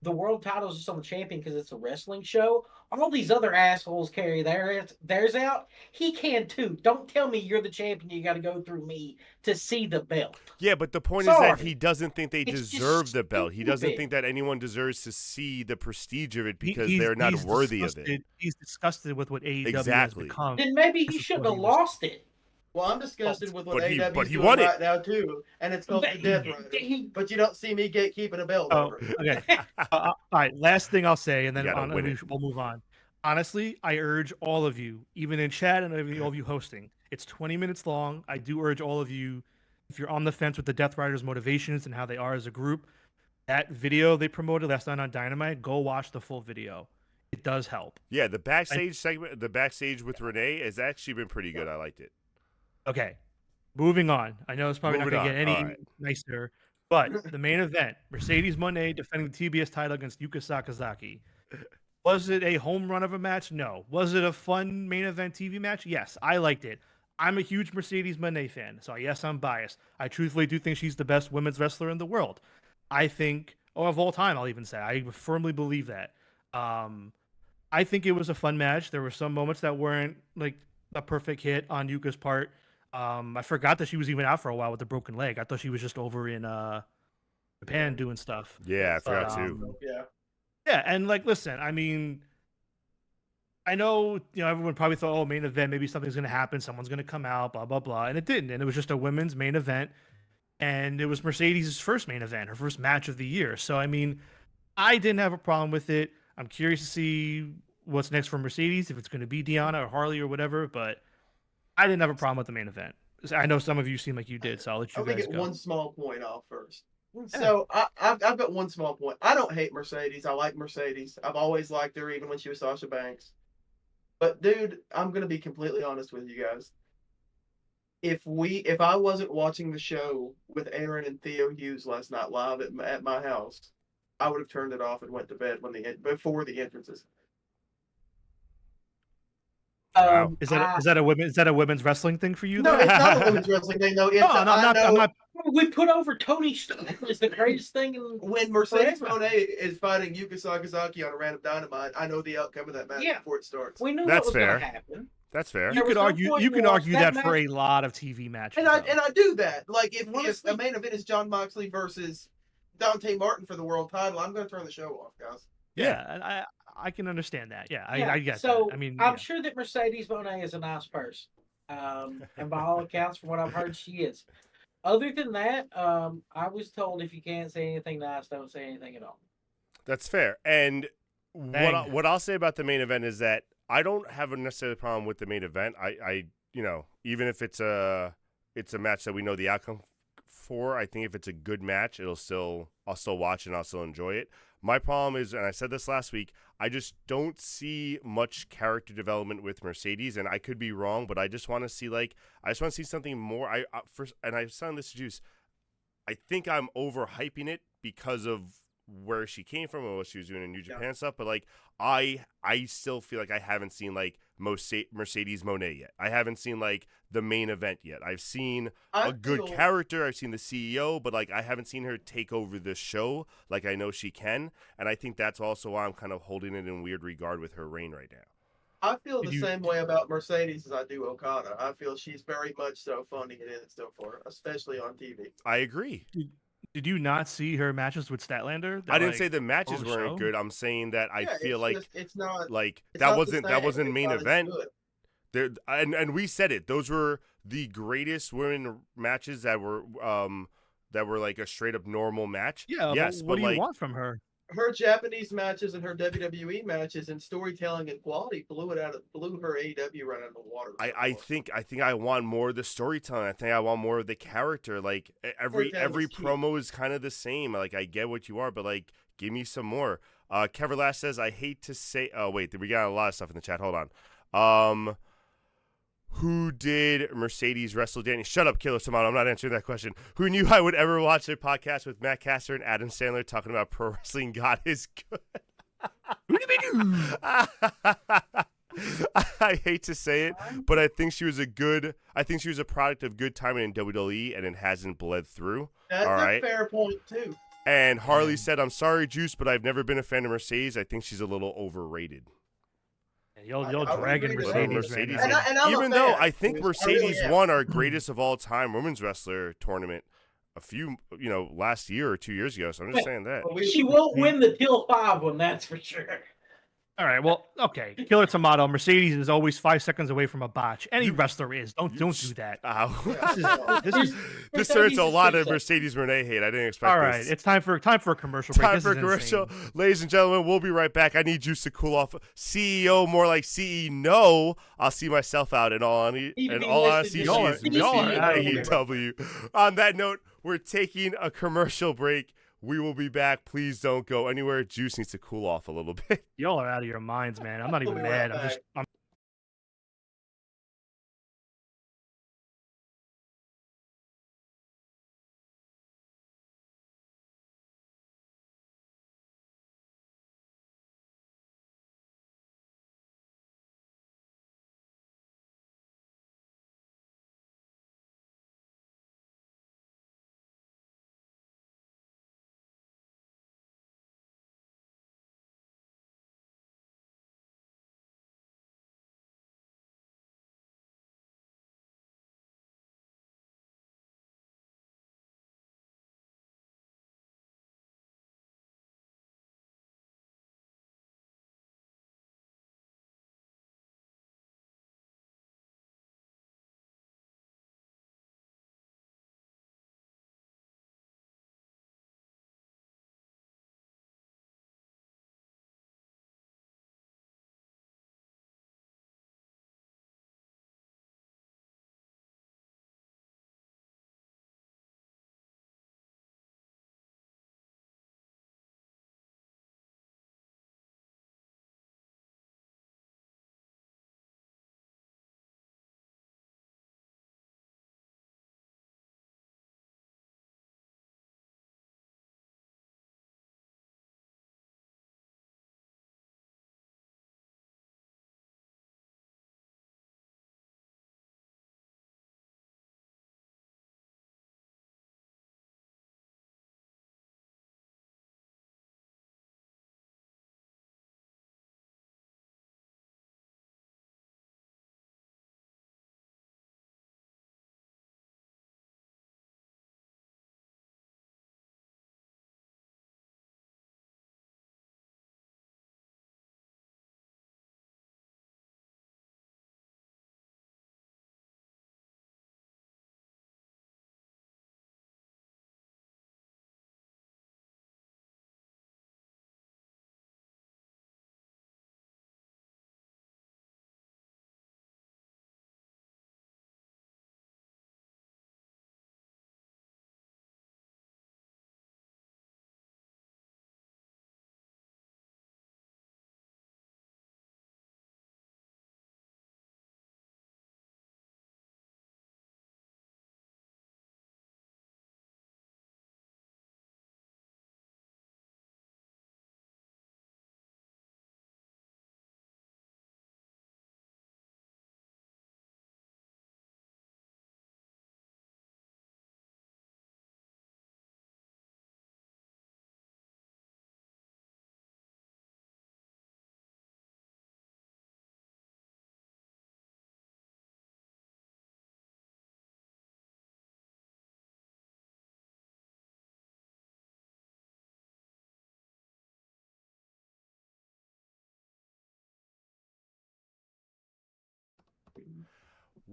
the world title is just on the champion because it's a wrestling show. All these other assholes carry theirs out. He can too. Don't tell me you're the champion. You got to go through me to see the belt. Yeah, but the point is that Sorry. he doesn't think they It's just deserve the belt. He doesn't stupid. think that anyone deserves to see the prestige of it He- because he's- they're not he's worthy of it. disgusted- He's disgusted with what AEW Exactly. has become. Then maybe he This is shouldn't what have he was- lost it. Well, I'm disgusted with what but he- AEW but is he doing won it. right now too, and it's called the Death Rider. But you don't see me gatekeeping a belt Oh, over it. okay. All right. Last thing I'll say, and then You gotta win it. we'll move on. Honestly, I urge all of you, even in chat and all of you hosting, it's 20 minutes long. I do urge all of you, if you're on the fence with the Death Riders' motivations and how they are as a group, that video they promoted last night on Dynamite, go watch the full video. It does help. Yeah, the backstage segment, the backstage with Renee, has actually been pretty good. I liked it. Okay, moving on. I know it's probably Moving not going to get on. any All right. nicer, but the main event, Mercedes Moné defending the TBS title against Yuka Sakazaki. Was it a home run of a match? No. Was it a fun main event TV match? Yes, I liked it. I'm a huge Mercedes Moné fan, so yes, I'm biased. I truthfully do think she's the best women's wrestler in the world. I think, or of all time, I'll even say. I firmly believe that. I think it was a fun match. There were some moments that weren't like a perfect hit on Yuka's part. I forgot that she was even out for a while with the broken leg. I thought she was just over in Japan doing stuff. Yeah, I forgot But, too. Yeah. Yeah, and like, listen, I mean, I know, everyone probably thought, oh, main event, maybe something's going to happen, someone's going to come out, blah, blah, blah, and it didn't, and it was just a women's main event, and it was Mercedes' first main event, her first match of the year, so, I mean, I didn't have a problem with it. I'm curious to see what's next for Mercedes, if it's going to be Deanna or Harley or whatever, but I didn't have a problem with the main event. I know some of you seem like you did, so I'll let you I'm gonna guys get go. one small point off first. So I've got one small point. I don't hate Mercedes. I like Mercedes. I've always liked her, even when she was Sasha Banks. But dude, I'm gonna be completely honest with you guys. If I wasn't watching the show with Aaron and Theo Hughes last night live at my house, I would have turned it off and went to bed before the entrances. Wow. Is that a women's wrestling thing for you? No, though? it's not a women's wrestling thing though. It's I'm not. We put over Tony Storm is the greatest thing in when Mercedes forever. Moné is fighting Yuka Sakazaki on a random Dynamite, I know the outcome of that match Yeah. before it starts. We knew That's what was fair. going to happen. That's fair. You There could was no argue. point You can in argue that that for match. a lot of TV matches. And I though. do that. Like if Honestly. the main event is John Moxley versus Dante Martin for the world title, I'm going to turn the show off, guys. Yeah, and I can understand that. Yeah, Yeah, I get so that. I mean, I'm yeah. sure that Mercedes Moné is a nice person. And by all accounts, from what I've heard, she is. Other than that, I was told if you can't say anything nice, don't say anything at all. That's fair. And Dang. what I'll say about the main event is that I don't have a necessarily problem with the main event. I even if it's a match that we know the outcome before. I think if it's a good match, I'll still watch it and I'll still enjoy it. My problem is, and I said this last week, I just don't see much character development with Mercedes, and I could be wrong, but I just want to see something more. And I was telling this to Juice, I think I'm overhyping it because of where she came from and what she was doing in New Japan stuff, but like I still feel like I haven't seen like Mercedes Moné yet. I haven't seen like the main event yet. I've seen a good character. I've seen the CEO, but like I haven't seen her take over the show like I know she can, and I think that's also why I'm kind of holding it in weird regard with her reign right now. I feel the same way about Mercedes as I do Okada. I feel she's very much so fun to get in still for her, especially on TV. I agree. Did you not see her matches with Statlander? I didn't say the matches weren't good. I'm saying that I feel like it's not like it's that not wasn't main event. There, and we said it. Those were the greatest women matches that were like a straight up normal match. Yeah. Yes, what but do like, you want from her? Her Japanese matches and her WWE matches and storytelling and quality blew her AEW right out of the water. I think I want more of the storytelling. I think I want more of the character. Like every promo is kind of the same. Like I get what you are, but like give me some more. Kevin Lash says, I hate to say. Oh wait, we got a lot of stuff in the chat. Hold on. Who did Mercedes wrestle Danny? Shut up, Killer Tomato. I'm not answering that question. Who knew I would ever watch a podcast with Matt Caster and Adam Sandler talking about pro wrestling? God is good. I hate to say it, but I think she was a product of good timing in WWE, and it hasn't bled through. That's all right? A fair point, too. And Harley said, I'm sorry, Juice, but I've never been a fan of Mercedes. I think she's a little overrated. You're dragging Mercedes right now. And even though I think Mercedes won our greatest of all time women's wrestler tournament last year or 2 years ago. So I'm just saying that. She won't win the Till 5 one, that's for sure. All right, well, okay. Killer Tomato, Mercedes is always 5 seconds away from a botch. Any wrestler is. Don't do that. This turns a lot of Mercedes Renee hate. I didn't expect this. All right, it's time for a commercial break. Time for a commercial. Insane. Ladies and gentlemen, we'll be right back. I need Juice to cool off. CEO, more like CE. No, I'll see myself out in all honesty. Y'all are AEW. On that note, we're taking a commercial break. We will be back. Please don't go anywhere. Juice needs to cool off a little bit. Y'all are out of your minds, man. I'm not even mad. I'm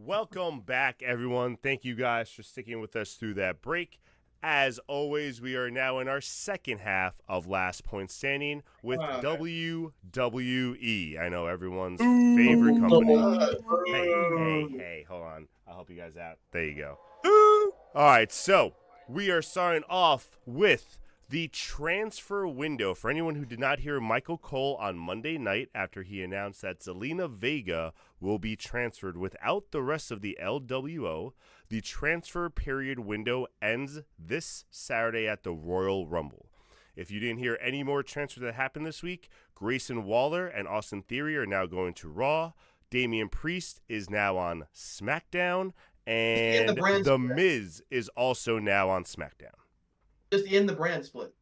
Welcome back, everyone. Thank you guys for sticking with us through that break. As always, we are now in our second half of Last Point Standing with WWE. I know everyone's favorite company. Hey, hold on. I'll help you guys out. There you go. All right, so we are starting off with the transfer window. For anyone who did not hear Michael Cole on Monday night after he announced that Zelina Vega will be transferred without the rest of the LWO, the transfer period window ends this Saturday at the Royal Rumble. If you didn't hear any more transfers that happened this week, Grayson Waller and Austin Theory are now going to Raw. Damian Priest is now on SmackDown. And The Miz is also now on SmackDown. Just in the brand split.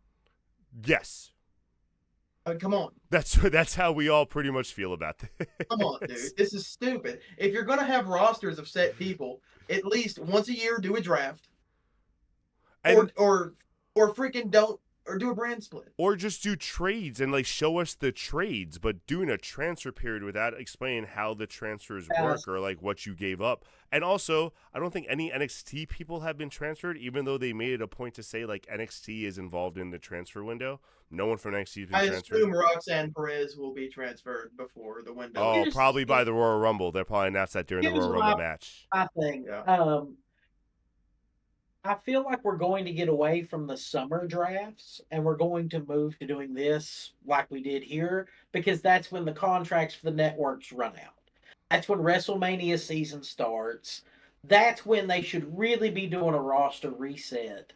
Yes. Come on. That's how we all pretty much feel about this. Come on, dude. This is stupid. If you're going to have rosters of set people, at least once a year do a draft. And, or freaking don't, or do a brand split. Or just do trades and like show us the trades, but doing a transfer period without explaining how the transfers work or like what you gave up. And also, I don't think any NXT people have been transferred, even though they made it a point to say like NXT is involved in the transfer window. No one from NXT has been transferred. I assume Roxanne Perez will be transferred before the window. Oh, probably by the Royal Rumble. They'll probably announce that during the Royal Rumble match. I think. Yeah. I feel like we're going to get away from the summer drafts and we're going to move to doing this like we did here because that's when the contracts for the networks run out. That's when WrestleMania season starts. That's when they should really be doing a roster reset,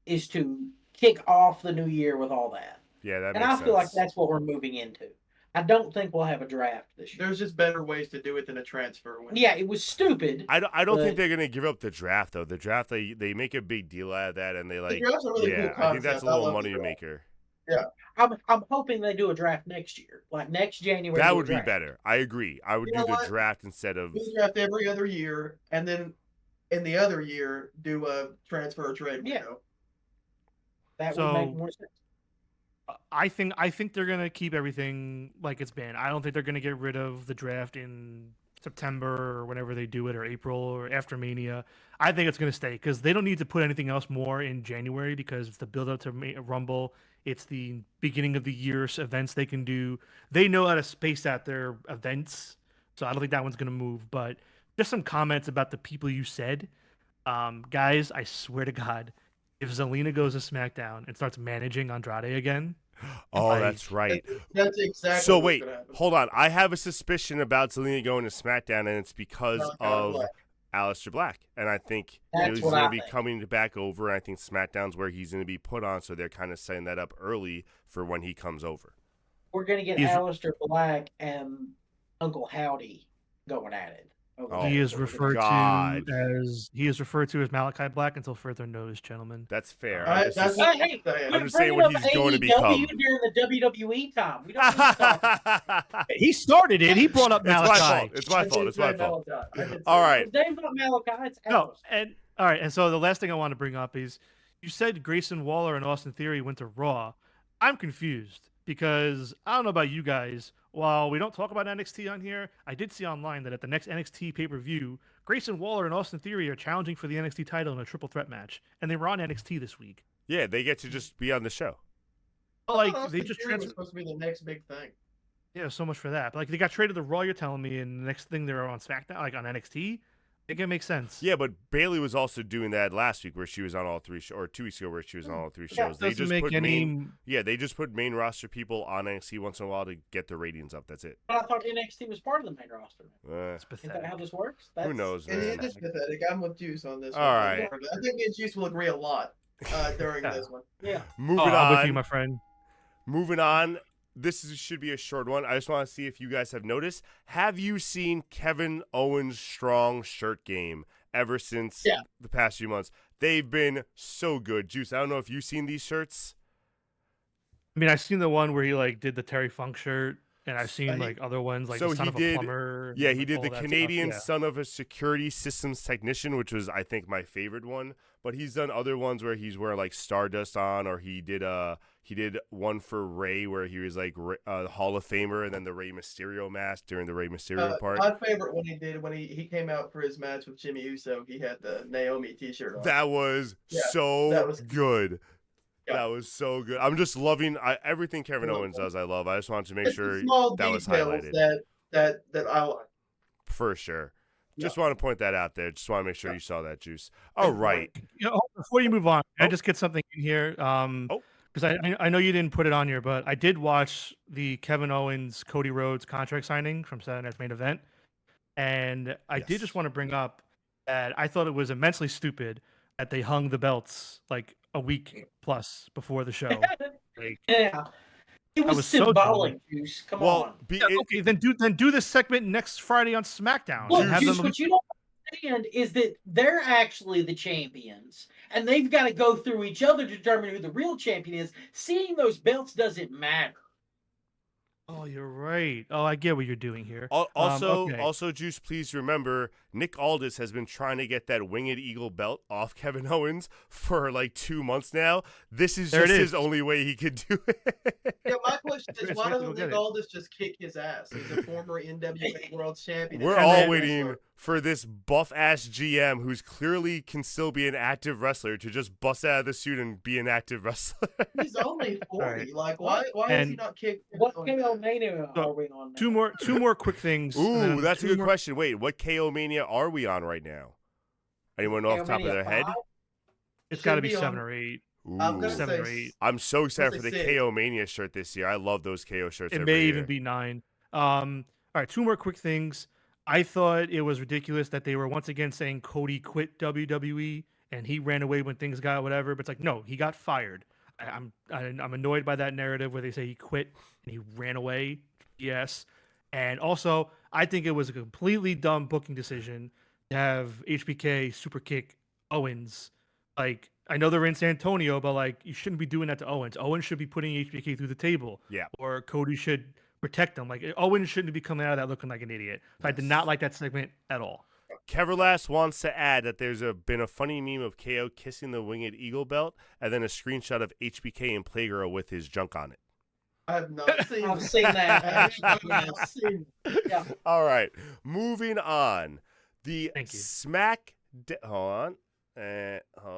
is to kick off the new year with all that. Yeah, that makes sense. And I feel like that's what we're moving into. I don't think we'll have a draft this year. There's just better ways to do it than a transfer window. Yeah, it was stupid. I don't think they're gonna give up the draft though. The draft they make a big deal out of that, and they like really cool I think that's a little money maker. Yeah, I'm hoping they do a draft next year, like next January. That would be better. I agree. I would do the draft instead of draft every other year, and then in the other year do a transfer or trade window. That would make more sense. I think they're gonna keep everything like it's been. I don't think they're gonna get rid of the draft in September or whenever they do it, or April or after Mania. I think it's gonna stay because they don't need to put anything else more in January because it's the build up to Rumble. It's the beginning of the year's events they can do. They know how to space out their events, so I don't think that one's gonna move. But just some comments about the people you said, guys. I swear to God. If Zelina goes to SmackDown and starts managing Andrade again. Oh, that's right. That's exactly. So wait, hold on. I have a suspicion about Zelina going to SmackDown, and it's because of Aleister Black. And I think he's going to be coming back over, and I think SmackDown's where he's going to be put on, so they're kind of setting that up early for when he comes over. We're going to get Aleister Black and Uncle Howdy going at it. He is referred to as Malachi Black until further notice, gentlemen. That's fair. I'm just saying what he's going to become. During the WWE time, we don't need to talk. He started it. He brought up Malachi. It's my fault. All right. His name's not Malachi. It's Alice. And so the last thing I want to bring up is you said Grayson Waller and Austin Theory went to Raw. I'm confused because I don't know about you guys. While we don't talk about NXT on here, I did see online that at the next NXT pay-per-view, Grayson Waller and Austin Theory are challenging for the NXT title in a triple threat match, and they were on NXT this week. Yeah, they get to just be on the show. Like they just transferred. Supposed to be the next big thing. Yeah, so much for that. But like they got traded to Raw, you're telling me, and the next thing they're on SmackDown, like on NXT. I think it makes sense. Yeah, but Bayley was also doing that last week where she was on all three or 2 weeks ago where she was on all 3 shows. They just put they just put main roster people on NXT once in a while to get the ratings up. That's it. But I thought NXT was part of the main roster. It's pathetic. Is that how this works? Who knows, man? It is pathetic. I'm with Juice on this. All right. I think me and Juice will agree a lot during this one. Yeah. Moving on. I'm with you, my friend. Moving on. This should be a short one. I just want to see if you guys have noticed. Have you seen Kevin Owens' strong shirt game ever since the past few months? They've been so good. Juice, I don't know if you've seen these shirts. I mean, I've seen the one where he like did the Terry Funk shirt, and I've seen like other ones like the son of a plumber. Yeah, he did the Canadian son of a security systems technician, which was I think my favorite one. But he's done other ones where he's wearing like Stardust on, or he did He did one for Ray where he was like Hall of Famer, and then the Rey Mysterio mask during the Rey Mysterio part. My favorite one he did when he came out for his match with Jimmy Uso, he had the Naomi T-shirt on. That was good. Yeah. That was so good. I'm just loving everything Kevin Owens does. I love. I just wanted to make sure that was highlighted. That I like. For sure. Just want to point that out there. Just want to make sure you saw that, Juice. All right. Before you move on, can I just get something in here? Because I know you didn't put it on here, but I did watch the Kevin Owens Cody Rhodes contract signing from Saturday Night's Main Event, and I did just want to bring up that I thought it was immensely stupid that they hung the belts like a week plus before the show. It was symbolic, Juice. Come on. Okay, then do this segment next Friday on SmackDown. Well, Juice, what you don't understand is that they're actually the champions, and they've got to go through each other to determine who the real champion is. Seeing those belts doesn't matter. Oh, you're right. Oh, I get what you're doing here. Also, Juice, please remember, Nick Aldis has been trying to get that Winged Eagle belt off Kevin Owens for like 2 months now. This is his only way he could do it. Yeah, my question is, why doesn't Nick Aldis just kick his ass? He's a former NWA World Champion. We're all waiting for this buff-ass GM who's clearly can still be an active wrestler to just bust out of the suit and be an active wrestler. He's only 40. Right. Like, why is he not kicked? What KO Mania are we on now? Two more quick things. Ooh, that's a good question. Wait, what KO Mania are we on right now? Anyone know off the top of their head? It's got to be 7 or 8. Ooh. I'm gonna 7 or 8. I'm so excited for the 6. KO Mania shirt this year. I love those KO shirts. It may even be 9. All right, 2 more quick things. I thought it was ridiculous that they were once again saying Cody quit WWE and he ran away when things got whatever. But it's like, no, he got fired. I'm annoyed by that narrative where they say he quit and he ran away. Yes. And also, I think it was a completely dumb booking decision to have HBK super kick Owens. Like, I know they're in San Antonio, but like, you shouldn't be doing that to Owens. Owens should be putting HBK through the table. Yeah. Or Cody should protect them. Like, Owens shouldn't be coming out of that looking like an idiot. So I did not like that segment at all. Keverlast wants to add that there's been a funny meme of KO kissing the Winged Eagle belt and then a screenshot of HBK and Playgirl with his junk on it. I have not seen. I've seen that. Yeah. All right, moving on. The hold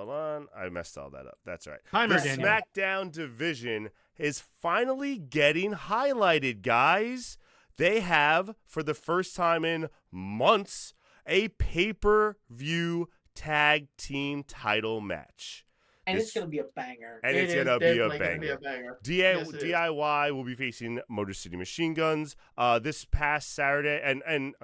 on. I messed all that up. That's right. The SmackDown division is finally getting highlighted, guys. They have, for the first time in months, a pay-per-view tag team title match. And it's going to be a banger. And it's going to be a banger. DIY will be facing Motor City Machine Guns this past Saturday and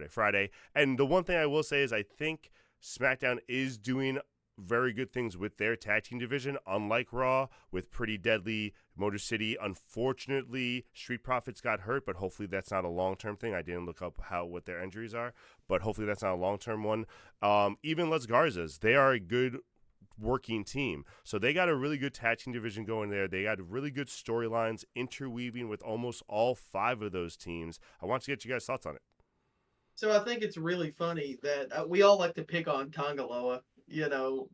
Friday. And the one thing I will say is I think SmackDown is doing very good things with their tag team division, unlike Raw with Pretty Deadly, Motor City. Unfortunately, Street Profits got hurt, but hopefully that's not a long-term thing. I didn't look up what their injuries are, but hopefully that's not a long-term one. Even Les Garzas, they are a good working team. So they got a really good tag team division going there. They got really good storylines interweaving with almost all 5 of those teams. I want to get you guys' thoughts on it. So I think it's really funny that we all like to pick on Tangaloa,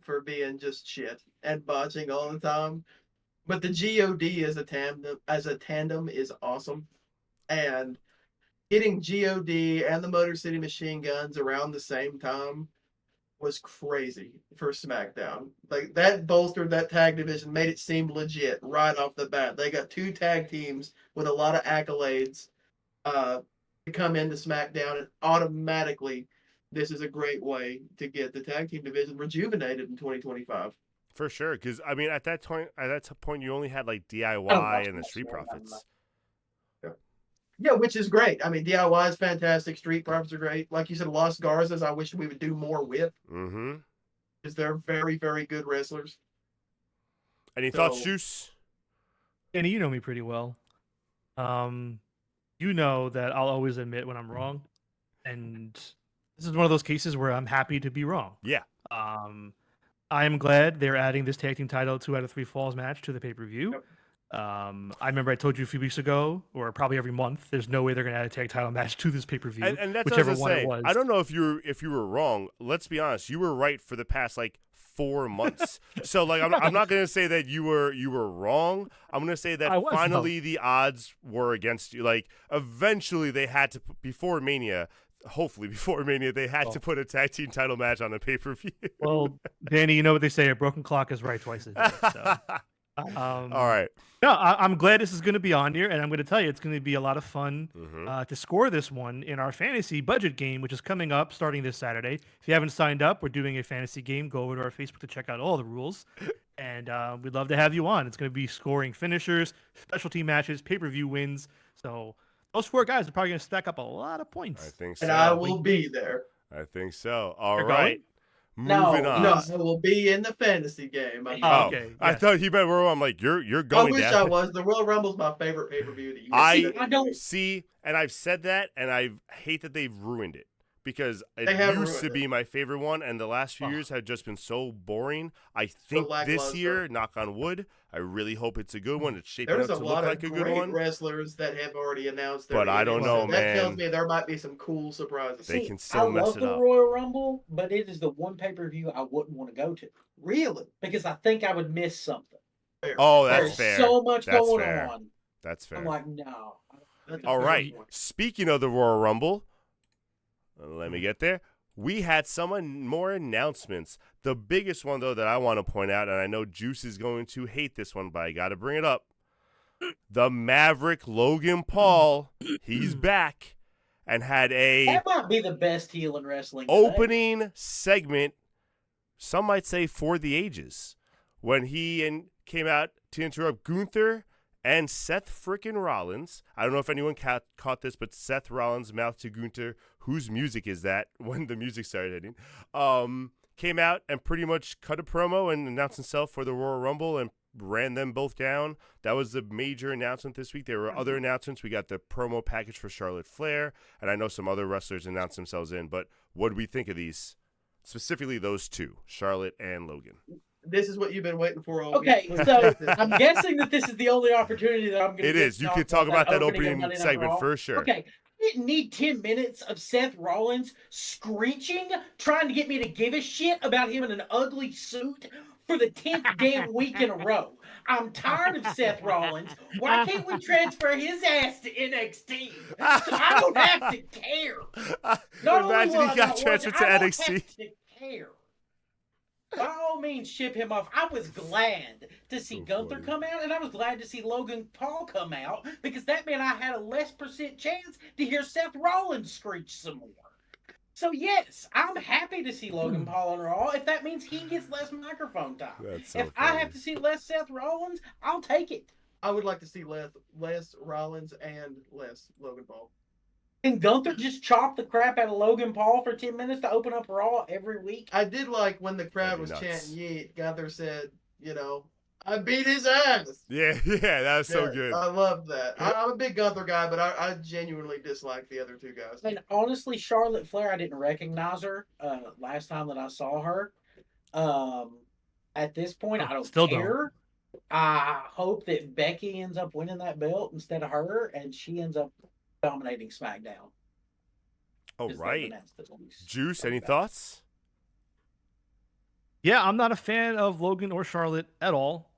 for being just shit and botching all the time. But the GOD as a tandem is awesome. And getting GOD and the Motor City Machine Guns around the same time was crazy for SmackDown. Like, that bolstered that tag division, made it seem legit right off the bat. They got 2 tag teams with a lot of accolades to come into SmackDown, and automatically this is a great way to get the tag team division rejuvenated in 2025. For sure, because I mean, at that point, you only had like DIY and the Street Profits. Yeah, which is great. I mean, DIY is fantastic. Street Profits are great. Like you said, Los Garzas, I wish we would do more with. Mm-hmm. Because they're very, very good wrestlers. Any thoughts, Juice? Danny, you know me pretty well. You know that I'll always admit when I'm wrong, and this is one of those cases where I'm happy to be wrong. Yeah. I am glad they're adding this tag team title 2 out of 3 falls match to the pay-per-view. Yep. I remember I told you a few weeks ago, or probably every month, there's no way they're going to add a tag title match to this pay-per-view. And that's whichever what I was one saying. it was. I don't know if you were wrong. Let's be honest. You were right for the past like 4 months. So like I'm not gonna say that you were wrong. I'm gonna say that finally the odds were against you. Like eventually they had to before Mania. Hopefully before Mania they had to put a tag team title match on the pay-per-view. Well, Danny, you know what they say: a broken clock is right twice a day. So. All right. No, I'm glad this is going to be on here, and I'm going to tell you it's going to be a lot of fun to score this one in our fantasy budget game, which is coming up starting this Saturday. If you haven't signed up, we're doing a fantasy game. Go over to our Facebook to check out all the rules, and we'd love to have you on. It's going to be scoring finishers, specialty matches, pay-per-view wins. So those 4 guys are probably going to stack up a lot of points. I think so. And I will be there. I think so. All You're right. going? Moving on. No, I will be in the fantasy game. Okay. I Yes. thought he meant I'm like you're I going. wish Dad. I was. The Royal Rumble's my favorite pay-per-view that you I don't- see, and I've said that, and I hate that they've ruined it because it have used to ruined be it. my favorite one, and the last few years have just been so boring. I think this lackluster. year, knock on wood, I really hope it's a good one. It's shaping There's up a to lot look of like a good great one. wrestlers that have already announced their But I don't know, reunions, so that tells man. me there might be some cool surprises. They See, can I still mess love it the up. Royal Rumble, but it is the one pay-per-view I wouldn't want to go to Really? because I think I would miss something. Fair. Oh, that's There's fair. so much That's going fair. on. That's fair. I'm like, no. That's a All fair right. point. Speaking of the Royal Rumble, let me get there. We had some more announcements. The biggest one, though, that I want to point out, and I know Juice is going to hate this one, but I got to bring it up. The Maverick Logan Paul, he's back and had a That might be the best heel in wrestling. today. opening segment, some might say for the ages, when he came out to interrupt Gunther and Seth frickin' Rollins. I don't know if anyone caught this, but Seth Rollins mouthed to Gunther, "Whose music is that?" when the music started hitting. Came out and pretty much cut a promo and announced himself for the Royal Rumble and ran them both down. That was the major announcement this week. There were other announcements. We got the promo package for Charlotte Flair, and I know some other wrestlers announced themselves in, but what do we think of these? Specifically those two, Charlotte and Logan. This is what you've been waiting for all Okay, week. so I'm guessing that this is the only opportunity that I'm going to It is. You can talk about that opening on Monday Night segment Raw. for sure. Okay, I didn't need 10 minutes of Seth Rollins screeching, trying to get me to give a shit about him in an ugly suit for the 10th damn week in a row. I'm tired of Seth Rollins. Why can't we transfer his ass to NXT so I don't have to care? Not only Imagine will I he got not transferred watch to it, I don't NXT. have to care. By all means, ship him off. I was glad to see So Gunther funny. come out, and I was glad to see Logan Paul come out because that meant I had a less % chance to hear Seth Rollins screech some more. So yes, I'm happy to see Logan Paul on Raw if that means he gets less microphone time. That's so If I funny. have to see less Seth Rollins, I'll take it. I would like to see less Rollins and less Logan Paul. Can Gunther just chop the crap out of Logan Paul for 10 minutes to open up Raw every week? I did like when the crowd That'd was be nuts. chanting Yeet, Gunther said, I beat his ass. Yeah, that was so Yeah, good. I love that. I'm a big Gunther guy, but I genuinely dislike the other two guys. And honestly, Charlotte Flair, I didn't recognize her last time that I saw her. At this point, I don't Still care. I hope that Becky ends up winning that belt instead of her, and she ends up dominating SmackDown. All 'Cause they've right. announced it at least. Juice, any thoughts? Yeah, I'm not a fan of Logan or Charlotte at all.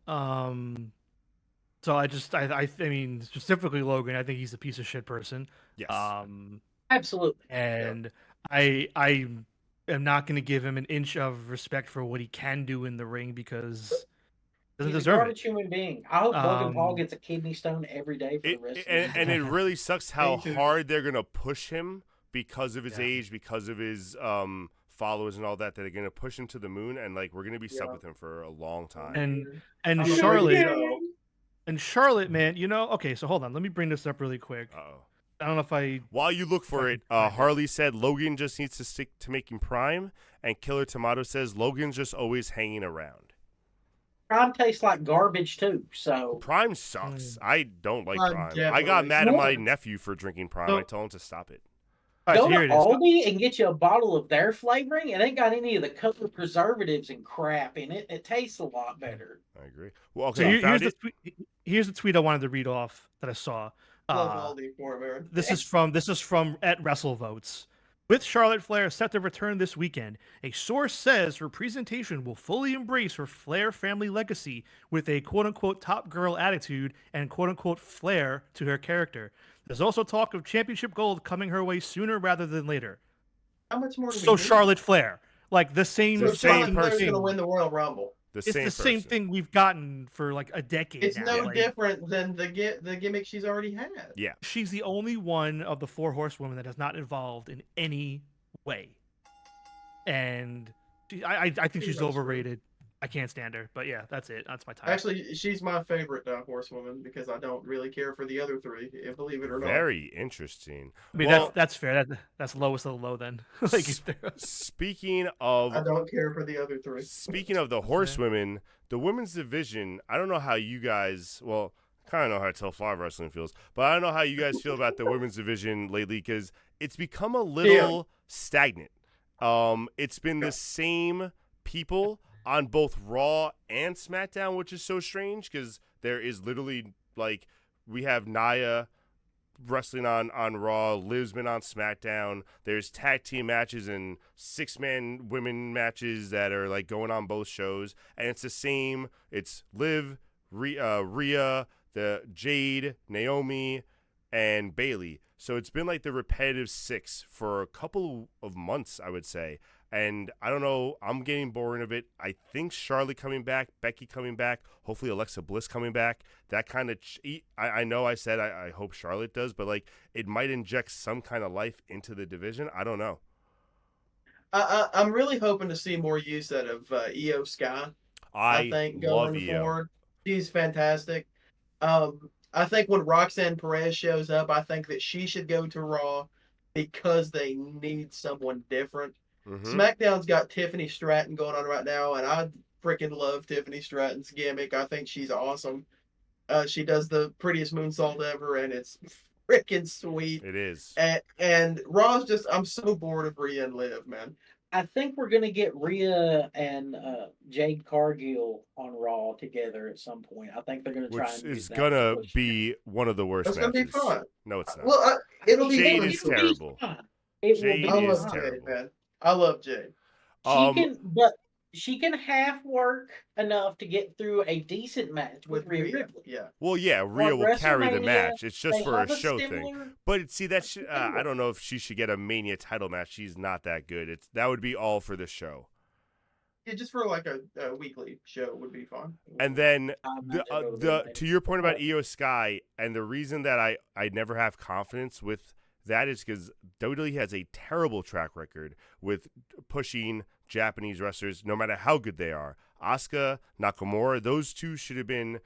So I mean, specifically Logan, I think he's a piece of shit person. Yes. Absolutely. And I am not going to give him an inch of respect for what he can do in the ring because he doesn't He's a deserve garbage it. human being. I hope Logan Paul Um, gets a kidney stone every day for the rest of and it really sucks how Me too. hard they're gonna push him because of his Yeah. age, because of his followers and all that. That they're gonna push him to the moon, and like we're gonna be stuck Yeah. with him for a long time. And I'm Charlotte afraid and Charlotte, man, okay, so hold on, let me bring this up really quick. Uh-oh. I don't know if I While you look for it, Harley said Logan just needs to stick to making Prime, and Killer Tomato says Logan's just always hanging around. Prime tastes like garbage too. So Prime sucks. I don't like Prime Prime. I definitely got mad at my sucks. nephew for drinking Prime. So- I told him to stop it. all right, go so here to it is. Aldi and get you a bottle of their flavoring. It ain't got any of the color preservatives and crap in it. It tastes a lot better. I agree. Well, So okay, you found here's it. here's the tweet I wanted to read off that I saw. Love Aldi for him, Aaron. This is from at WrestleVotes. With Charlotte Flair set to return this weekend, a source says her presentation will fully embrace her Flair family legacy with a quote-unquote top girl attitude and quote-unquote flair to her character. There's also talk of championship gold coming her way sooner rather than later. How much more do we So need? Charlotte Flair, like the same, The So same Charlotte Flair's person. going to win the Royal Rumble. The it's same the same person. thing we've gotten for like a decade It's now. no Like, different than the gimmick she's already had. Yeah. she's the only one of the 4 horsewomen that is not involved in any way. And I think she's overrated. I can't stand her. But yeah, that's it. That's my time. Actually, she's my favorite horsewoman because I don't really care for the other 3, believe it or not. Very interesting. I mean, Well, that's fair. That's lowest of the low then. Like, speaking of I don't care for the other 3. Speaking of the horsewomen, the women's division, I don't know how you guys, well, I kind of know how Till 5 wrestling feels, but I don't know how you guys feel about the women's division lately because it's become a little stagnant. It's been the same people on both Raw and SmackDown, which is so strange because there is literally, like, we have Nia wrestling on Raw, Liv's been on SmackDown. There's tag team matches and 6-man women matches that are like going on both shows, and it's the same. It's Liv, Rhea, the Jade, Naomi, and Bayley. So it's been like the repetitive 6 for a couple of months, I would say. And I don't know, I'm getting bored of it. I think Charlotte coming back, Becky coming back, hopefully Alexa Bliss coming back. That kind of, I know I said I hope Charlotte does, but like it might inject some kind of life into the division. I don't know. I'm really hoping to see more use out of Io Sky. I think love going Io. forward, she's fantastic. I think when Roxanne Perez shows up, I think that she should go to Raw because they need someone different. Mm-hmm. SmackDown's got Tiffany Stratton going on right now, and I freaking love Tiffany Stratton's gimmick. I think she's awesome. She does the prettiest moonsault ever, and it's freaking sweet. It is. And Raw's just, I'm so bored of Rhea and Liv, man. I think we're gonna get Rhea and Jade Cargill on Raw together at some point. I think they're gonna try. Which and is do that gonna push. be one of the worst It's gonna matches. be fun. No, it's not. Well, it'll be Jade fun. is terrible. It Jade will be I is love fun. terrible. Jade, man. I love Jade. But she can half work enough to get through a decent match with Rhea Ripley. Yeah. Well, yeah, Rhea On will carry the WrestleMania, match. It's just They for a have show thing. similar- But see, that I don't know if she should get a Mania title match. She's not that good. That would be all for the show. Yeah, just for like a weekly show would be fun. And then I'm not sure what it to is. your point about Io Sky, and the reason that I never have confidence with that is because WWE has a terrible track record with pushing Japanese wrestlers, no matter how good they are. Asuka, Nakamura, those 2 should have been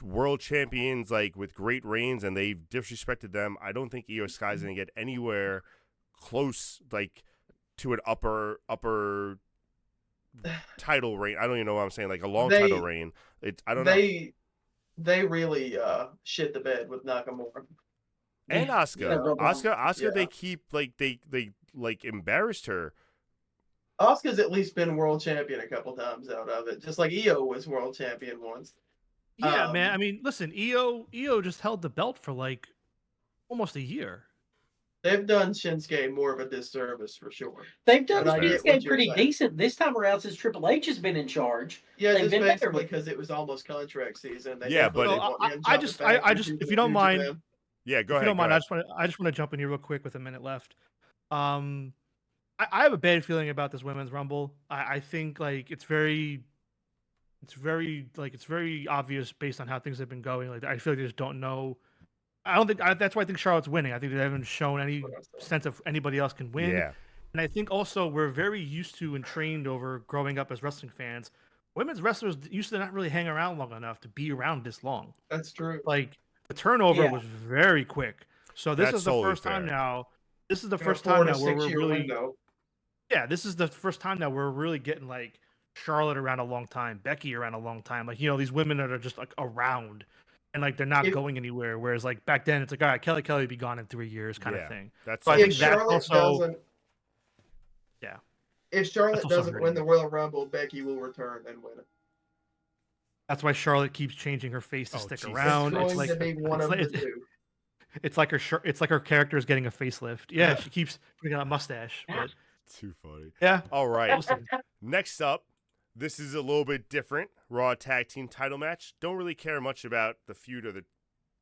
world champions, like with great reigns, and they've disrespected them. I don't think Io Sky is going to get anywhere close, like to an upper title reign. I don't even know what I'm saying, like a long title reign. I don't know. They really shit the bed with Nakamura. And Asuka. Yeah. Asuka, Yeah. they keep like they like embarrassed her. Asuka's at least been world champion a couple times out of it, just like Io was world champion once. yeah, man. I mean, listen, Io just held the belt for like almost a year. They've done Shinsuke more of a disservice for sure. They've done But I get what Shinsuke you're pretty saying. decent this time around since Triple H has been in charge. Yeah, They've just been better basically with because it was almost contract season. They Yeah, definitely but want him I jumping just- back I just- into if you don't New mind, Japan. Yeah, go If ahead. you don't mind, go I just want to jump in here real quick with a minute left. I have a bad feeling about this women's rumble. I think like it's very obvious based on how things have been going. Like I feel like they just don't know. I don't think that's why I think Charlotte's winning. I think they haven't shown any sense of anybody else can win. Yeah. And I think also we're very used to and trained over growing up as wrestling fans. Women's wrestlers used to not really hang around long enough to be around this long. That's true. Like the turnover Yeah. was very quick. So this That's is the totally first time fair. now. This is the In a first 4 time to now where 6 we're year really window. this is the first time that we're really getting like Charlotte around a long time, Becky around a long time. Like, these women that are just like around and like they're not If- going anywhere. Whereas like back then it's like, all right, Kelly be gone in 3 years kind Yeah. of thing. That's So I If think that's Charlotte also doesn't, Yeah. If Charlotte That's also doesn't very win the good. Royal Rumble, Becky will return and win it. That's why Charlotte keeps changing her face to Oh, stick Jesus. around. It's It's going like to be one it's of like- the two. It's like her character is getting a facelift. Yeah, she keeps putting on a mustache. But Too funny. yeah, All right. we'll see. Next up, this is a little bit different. Raw Tag Team title match. Don't really care much about the feud or the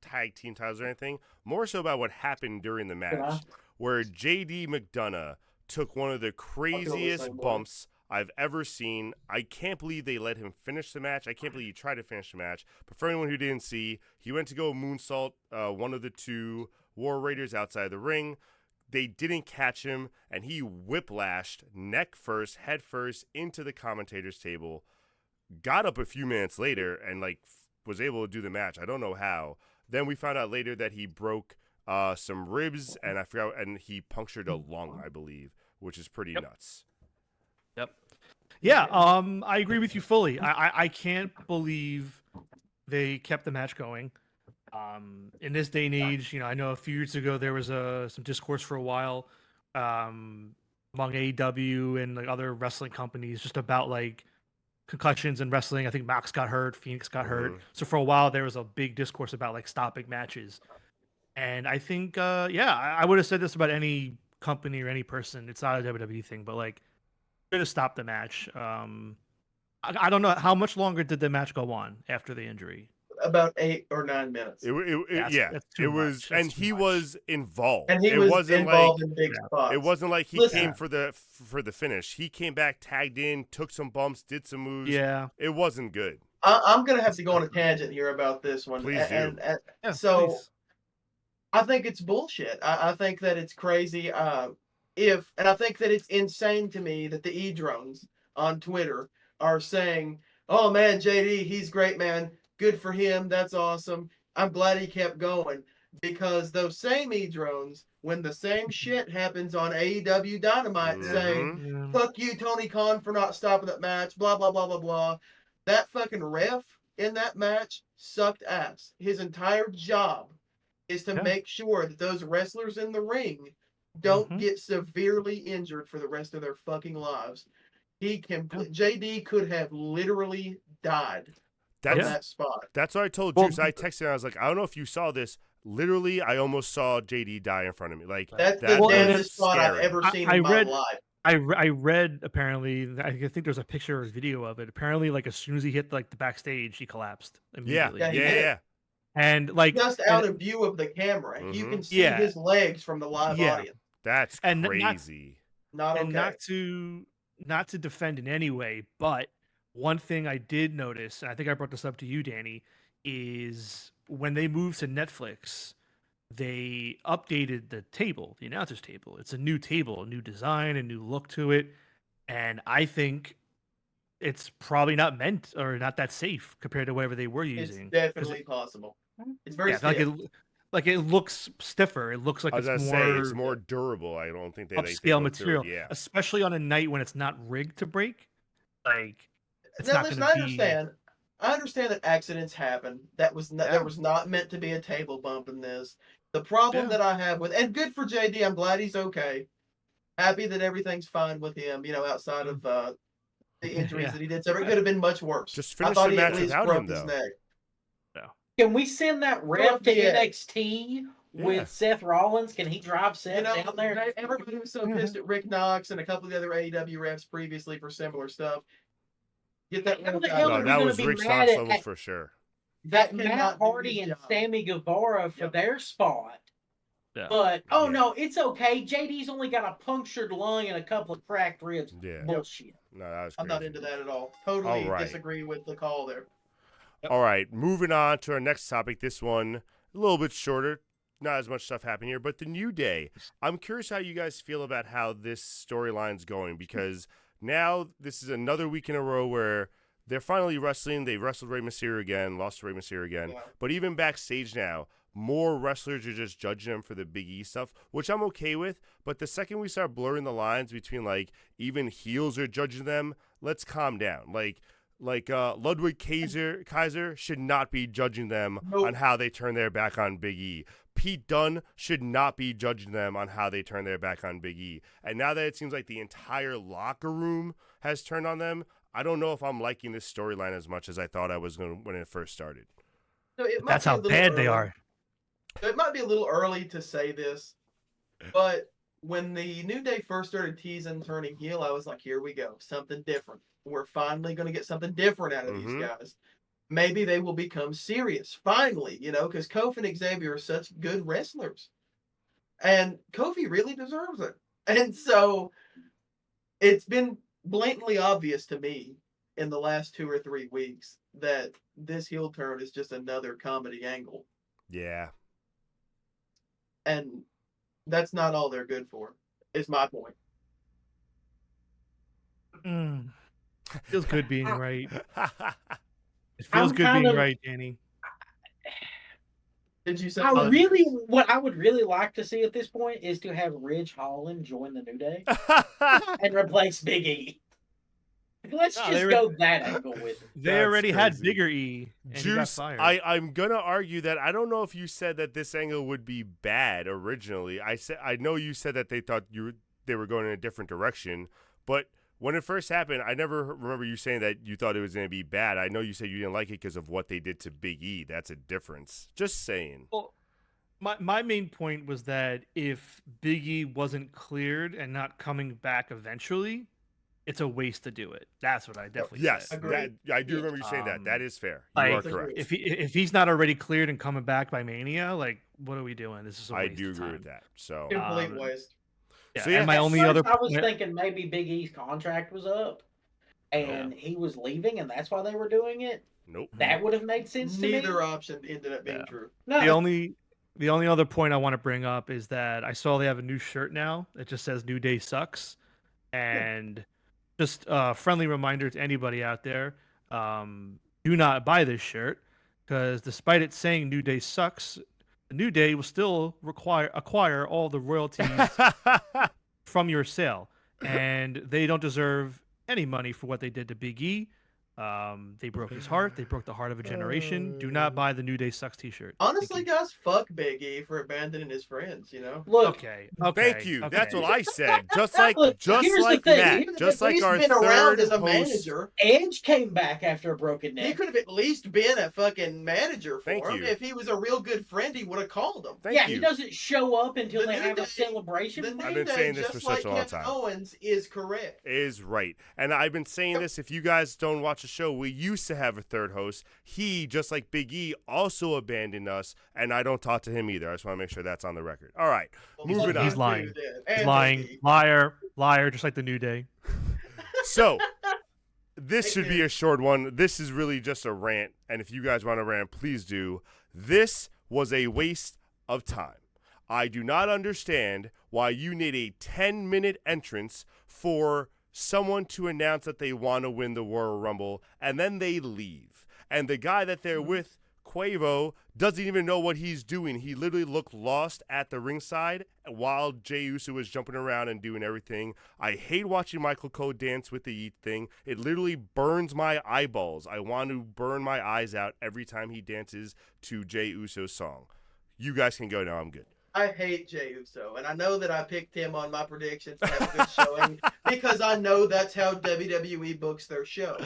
tag team titles or anything. More so about what happened during the match, where JD McDonough took one of the craziest bumps I've ever seen. I can't believe they let him finish the match. I can't believe he tried to finish the match. But for anyone who didn't see, he went to go moonsault one of the two War Raiders outside the ring. They didn't catch him, and he whiplashed neck first, head first into the commentator's table. Got up a few minutes later and was able to do the match. I don't know how. Then we found out later that he broke some ribs, and I forgot, and he punctured a lung, I believe, which is pretty nuts. Yep. Yeah. I agree with you fully. I can't believe they kept the match going. In this day and age, I know a few years ago there was some discourse for a while among AEW and other wrestling companies just about concussions in wrestling. I think Mox got hurt, Phoenix got hurt. So for a while there was a big discourse about stopping matches. And I think, I would have said this about any company or any person. It's not a WWE thing, but should have stopped the match. I don't know how much longer did the match go on after the injury. About 8 or 9 minutes. It was, and he was involved. And he was involved in big spots. It wasn't like he came for the finish. He came back, tagged in, took some bumps, did some moves. Yeah, it wasn't good. I'm gonna have to go on a tangent here about this one. Please do. Please. I think it's bullshit. I think that it's crazy. And I think that it's insane to me that the E-drones on Twitter are saying, "Oh man, JD, he's great, man. Good for him. That's awesome. I'm glad he kept going." Because those same E-drones, when the same shit happens on AEW Dynamite, say, "Fuck you, Tony Khan, for not stopping that match," blah, blah, blah, blah, blah. That fucking ref in that match sucked ass. His entire job is to make sure that those wrestlers in the ring don't get severely injured for the rest of their fucking lives. JD could have literally died. That spot. That's what I told Juice. I texted him. I was like, I don't know if you saw this. Literally, I almost saw JD die in front of me. That's the damnedest spot I've ever seen in my life. I read apparently. I think there's a picture or video of it. Apparently, as soon as he hit the backstage, he collapsed immediately. Yeah. And just out of view of the camera, you can see his legs from the live audience. That's crazy. Not okay. And not to defend in any way, but one thing I did notice, and I think I brought this up to you, Danny, is when they moved to Netflix, they updated the table, the announcer's table. It's a new table, a new design, a new look to it. And I think it's probably not meant or not that safe compared to whatever they were using. It's definitely possible. It's very stiff. It looks stiffer. It looks like it's more durable. I don't think they upscale material, especially on a night when it's not rigged to break. It's now, not listen, I understand that accidents happen. That was not meant to be a table bump in this. The problem that I have and good for JD, I'm glad he's okay. Happy that everything's fine with him, outside of the injuries that he did. So it could have been much worse. Just finish the match without him, though. Can we send that ref to NXT with Seth Rollins? Can he drive Seth down there? Everybody was so pissed at Rick Knox and a couple of the other AEW refs previously for similar stuff. Get that. No, that was Rick Knox level for sure. That Matt Hardy and Sammy Guevara for their spot. Yeah. But no, it's okay. JD's only got a punctured lung and a couple of cracked ribs. Yeah. Bullshit. No, that was crazy. I'm not into that at all. Totally disagree with the call there. All right, moving on to our next topic. This one a little bit shorter. Not as much stuff happening here, but the New Day. I'm curious how you guys feel about how this storyline's going, because now this is another week in a row where they're finally wrestling. They wrestled Rey Mysterio again, lost to Rey Mysterio again. Yeah. But even backstage now, more wrestlers are just judging them for the Big E stuff, which I'm okay with. But the second we start blurring the lines between even heels are judging them, let's calm down. Ludwig Kaiser should not be judging them on how they turn their back on Big E. Pete Dunne should not be judging them on how they turn their back on Big E. And now that it seems like the entire locker room has turned on them, I don't know if I'm liking this storyline as much as I thought I was going when it first started. So that's how bad they are. It might be a little early to say this, but when the New Day first started teasing turning heel, I was like, here we go. Something different. We're finally going to get something different out of these guys. Maybe they will become serious. Finally, because Kofi and Xavier are such good wrestlers. And Kofi really deserves it. And so it's been blatantly obvious to me in the last 2 or 3 weeks that this heel turn is just another comedy angle. Yeah. And that's not all they're good for, is my point. Feels good being right. It feels I'm good kind being of- right, Danny. Did you say what I would really like to see at this point is to have Ridge Holland join the New Day and replace Big E. Let's No, just go that angle with it. They That's already had crazy. Bigger E, and he got Juice, fired. I'm gonna argue that I don't know if you said that this angle would be bad originally. I know you said that they thought they were going in a different direction, but when it first happened, I never remember you saying that you thought it was going to be bad. I know you said you didn't like it because of what they did to Big E. That's a difference. Just saying. Well, my main point was that if Big E wasn't cleared and not coming back eventually, it's a waste to do it. That's what I definitely Yes, said. Agreed. I do remember you saying that. That is fair. You Like, are correct. If he's not already cleared and coming back by Mania, like, what are we doing? This is a I waste do of agree time. with that. So complete waste? Yeah, So, yeah. and my At only first, other I was point- thinking maybe Big E's contract was up and he was leaving, and that's why they were doing it. nope. That would have made sense to me. Neither option ended up being Yeah. true. No, the only other point I want to bring up is that I saw they have a new shirt now. It just says New Day Sucks. And just a friendly reminder to anybody out there, do not buy this shirt, because despite it saying New Day Sucks, the New Day will still acquire all the royalties from your sale. And they don't deserve any money for what they did to Big E. They broke his heart. They broke the heart of a generation. Do not buy the New Day Sucks t-shirt. Honestly, Thank you. guys, fuck Big E for abandoning his friends, look. Okay. Thank you. That's okay. what I said. Just like Look, here's the thing. Matt. He could have Just at like least our been around third as a host. manager. Edge came back after a broken He neck. could have at least been a fucking manager for Thank him. you. If he was a real good friend, he would have called him. Thank Yeah, you. he doesn't show up until The they New have Day- a celebration. The I've New been Day, saying this just for like such a long Kevin time. Owens, is correct. Is right. And I've been saying this, if you guys don't watch the show, we used to have a third host. He, just like Big E, also abandoned us, and I don't talk to him either. I just want to make sure that's on the record. All right. Well, Moving fuck on. you He's lying. too, then. He's And lying. Big E. Liar, just like the New Day. So, this should be a short one. This is really just a rant, and if you guys want to rant, please do. This was a waste of time. I do not understand why you need a 10-minute entrance for someone to announce that they want to win the Royal Rumble, and then they leave. And the guy that they're with, Quavo, doesn't even know what he's doing. He literally looked lost at the ringside while Jey Uso was jumping around and doing everything. I hate watching Michael Cole dance with the Yeet thing. It literally burns my eyeballs. I want to burn my eyes out every time he dances to Jey Uso's song. You guys can go now. I'm good. I hate Jey Uso, and I know that I picked him on my predictions to have a good showing because I know that's how WWE books their show.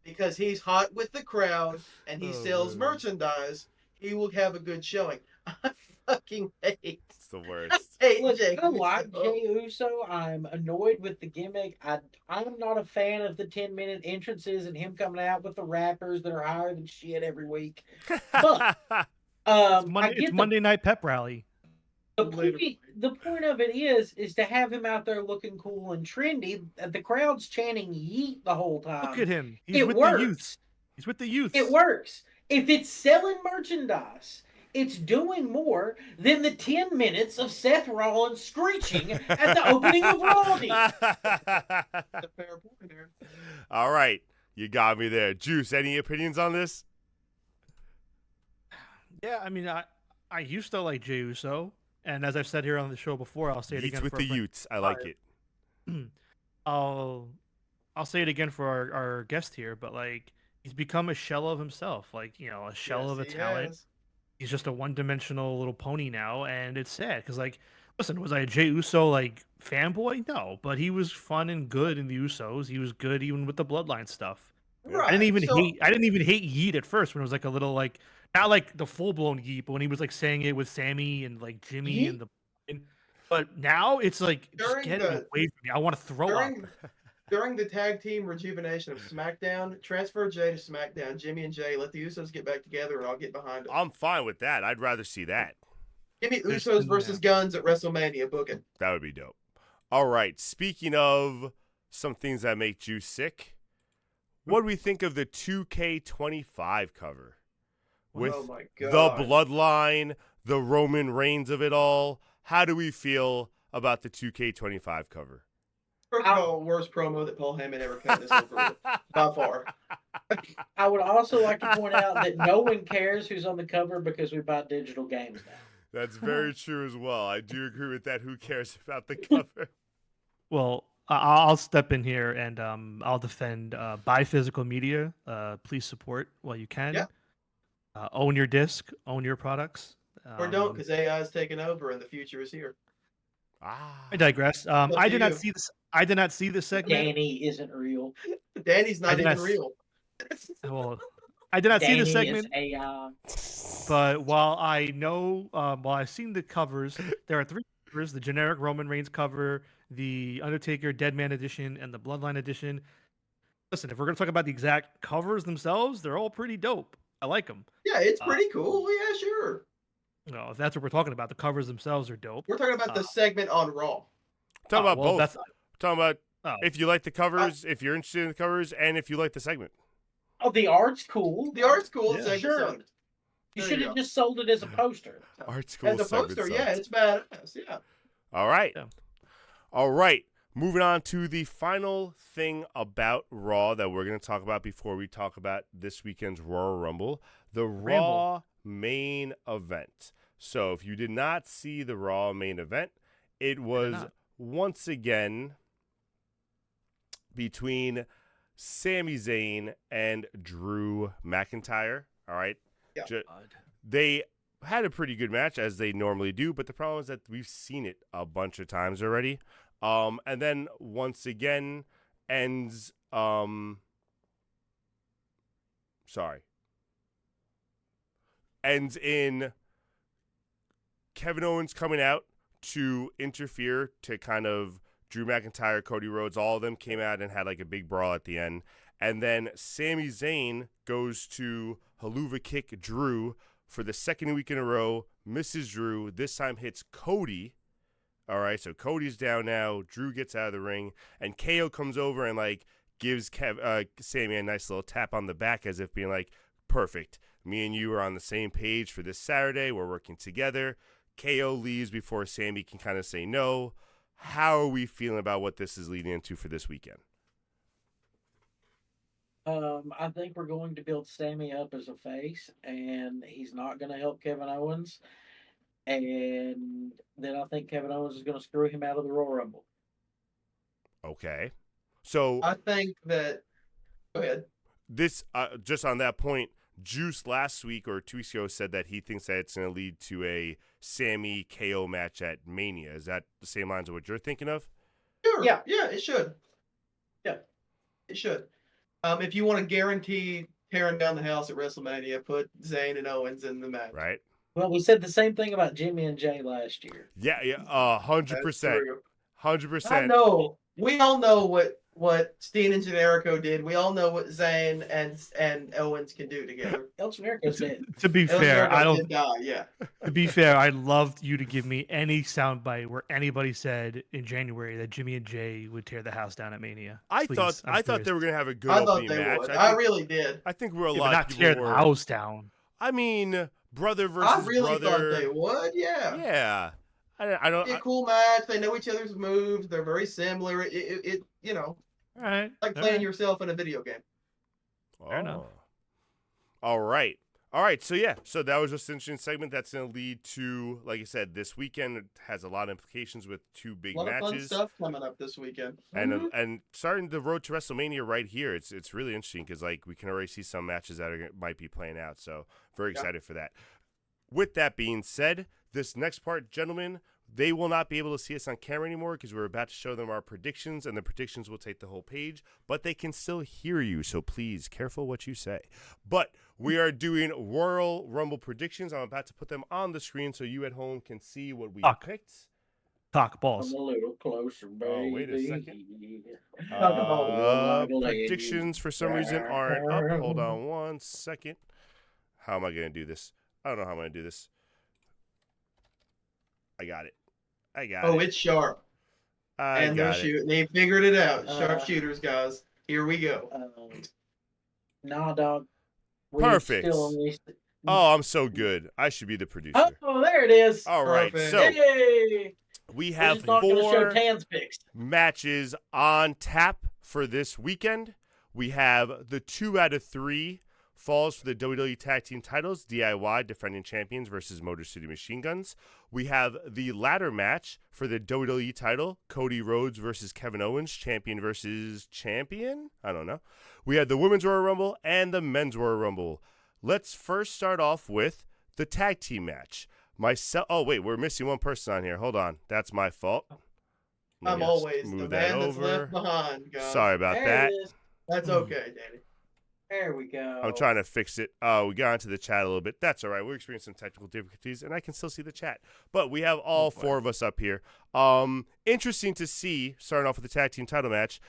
Because he's hot with the crowd and he sells merchandise, he will have a good showing. I fucking hate. It's the worst. Hate Look, Jey I like Uso. Jey Uso. I'm annoyed with the gimmick. I'm not a fan of the 10-minute entrances and him coming out with the rappers that are higher than shit every week. But I It's get Monday Night Pep Rally. the point of it is to have him out there looking cool and trendy. The crowd's chanting "Yeet" the whole time. Look at him. He's it with works. the youths. He's with the youths. It works. If it's selling merchandise, it's doing more than the 10 minutes of Seth Rollins screeching at the opening of Raw. That's a fair point there. All right. You got me there. Juice, any opinions on this? Yeah, I mean, I used to like Jey Uso, and as I've said here on the show before, I'll say it Yeets again with for the Utes. I like it. I'll say it again for our guest here, but like he's become a shell of himself, like a shell Yes, of a he talent. has. He's just a one-dimensional little pony now, and it's sad because like, listen, was I a Jey Uso like fanboy? No, but he was fun and good in the Usos. He was good even with the Bloodline stuff. Right. I didn't even so, hate Yeet at first when it was like a little like Not like the full blown yeet, but when he was like saying it with Sammy and like Jimmy Yeet? and but now it's like just During get it away from me. I want to throw up. During the tag team rejuvenation of SmackDown, transfer Jay to SmackDown. Jimmy and Jay, let the Usos get back together, and I'll get behind them. I'm fine with that. I'd rather see that. Give me Usos versus Guns at WrestleMania. Book it. That would be dope. All right. Speaking of some things that make you sick, what do we think of the 2K25 cover? With oh my the God. bloodline, the Roman Reigns of it all. How do we feel about the 2K25 cover? First of all, worst promo that Paul Heyman ever cut in his whole career, by far. I would also like to point out that no one cares who's on the cover because we buy digital games now. That's very true as well. I do agree with that. Who cares about the cover? Well, I'll step in here and I'll defend buy physical media. Please support while you can. Yeah. Own your disc, own your products. Or don't, because AI is taking over and the future is here. Ah. I digress. Up I to did not you. see this. I did not see this segment. Danny isn't real. Danny's I not did even not- real. Well, I did not see Danny this segment. is AI. But while I know, while I've seen the covers, there are 3 covers: the generic Roman Reigns cover, the Undertaker Dead Man edition, and the Bloodline edition. Listen, if we're gonna talk about the exact covers themselves, they're all pretty dope. I like them. Yeah, it's pretty cool. Yeah, sure. If that's what we're talking about, the covers themselves are dope. We're talking about the segment on Raw. Talking about well, both. that's- Talking about Oh. if you like the covers, if you're interested in the covers, and if you like the segment. Oh, the art's cool. The art's cool. Yeah. The segment Sure. sucked. You There should you have go. just sold it as a poster. Art school As a segment poster, yeah, sucks. it's badass. Yeah. All right. Yeah. All right. Moving on to the final thing about Raw that we're going to talk about before we talk about this weekend's Royal Rumble, the Raw main event. So if you did not see the Raw main event, it was once again between Sami Zayn and Drew McIntyre. All right. Yeah. They had a pretty good match, as they normally do, but the problem is that we've seen it a bunch of times already. And then once again ends in Kevin Owens coming out to interfere to kind of Drew McIntyre, Cody Rhodes, all of them came out and had like a big brawl at the end. And then Sami Zayn goes to Haluva kick Drew for the second week in a row, misses Drew, this time hits Cody. All right, so Cody's down now. Drew gets out of the ring, and KO comes over and like gives Sami a nice little tap on the back, as if being like, "Perfect, me and you are on the same page for this Saturday. We're working together." KO leaves before Sami can kind of say no. How are we feeling about what this is leading into for this weekend? I think we're going to build Sammy up as a face, and he's not going to help Kevin Owens. And then I think Kevin Owens is going to screw him out of the Royal Rumble. Okay, so I think that. Go ahead. this just on that point, Juice last week or 2 weeks ago said that he thinks that it's going to lead to a Sammy KO match at Mania. Is that the same lines of what you're thinking of? Sure. Yeah. Yeah, it should. Yeah, it should. If you want to guarantee tearing down the house at WrestleMania, put Zayn and Owens in the match. Right? Well, we said the same thing about Jimmy and Jay last year. Yeah, 100%. That's true. 100%. I know. We all know what Steen and Generico did. We all know what Zayn and Owens can do together. El Generico's dead. To be El fair, Generico I don't. did die, yeah. To be fair, I'd love you to give me any soundbite where anybody said in January that Jimmy and Jay would tear the house down at Mania. I Please, thought I'm they curious. were going to have a good I thought opening they match. would. I I really did. think we're a Yeah, lot but not of tear people the were. house down. I mean, brother versus I really brother. thought they would, yeah. Yeah. I don't. It'd be a cool match. They know each other's moves. They're very similar. It you know, All right. like all playing right. yourself in a video game. Fair enough. All right. All right. So, yeah. So, that was just an interesting segment that's going to lead to, like I said, this weekend. It has a lot of implications with 2 big A lot of fun matches. stuff coming up this weekend. And starting the road to WrestleMania right here, it's really interesting because like we can already see some matches that might be playing out. So very excited for that. With that being said, this next part, gentlemen, They will not be able to see us on camera anymore because we're about to show them our predictions, and the predictions will take the whole page, but they can still hear you, so please, careful what you say. But we are doing Royal Rumble predictions. I'm about to put them on the screen so you at home can see what we picked. Talk balls. Come a little closer, baby. Oh, wait a second. Talk about Predictions for some reason aren't up. Hold on 1 second. How am I going to do this? I don't know how I'm going to do this. I got it. Oh, it's sharp. I got it. Shooting. They figured it out. SharpSHOOTers, guys. Here we go. Nah, dog. Perfect. Oh, I'm so good. I should be the producer. Oh, there it is. All right. Perfect. So Yay! we have not gonna show 4 Tan's picks. matches on tap for this weekend. We have the 2 out of 3 falls for the WWE Tag Team titles, DIY defending champions versus Motor City Machine Guns. We have the ladder match for the WWE title, Cody Rhodes versus Kevin Owens, champion versus champion? I don't know. We have the Women's Royal Rumble and the Men's Royal Rumble. Let's first start off with the tag team match. Oh, wait, we're missing one person on here. Hold on. That's my fault. I'm always the man that's left behind, guys. Sorry about that. That's okay, Danny. There we go. I'm trying to fix it. We got into the chat a little bit. That's all right. We're experiencing some technical difficulties, and I can still see the chat. But we have all 4 of us up here. Interesting to see, starting off with the tag team title match,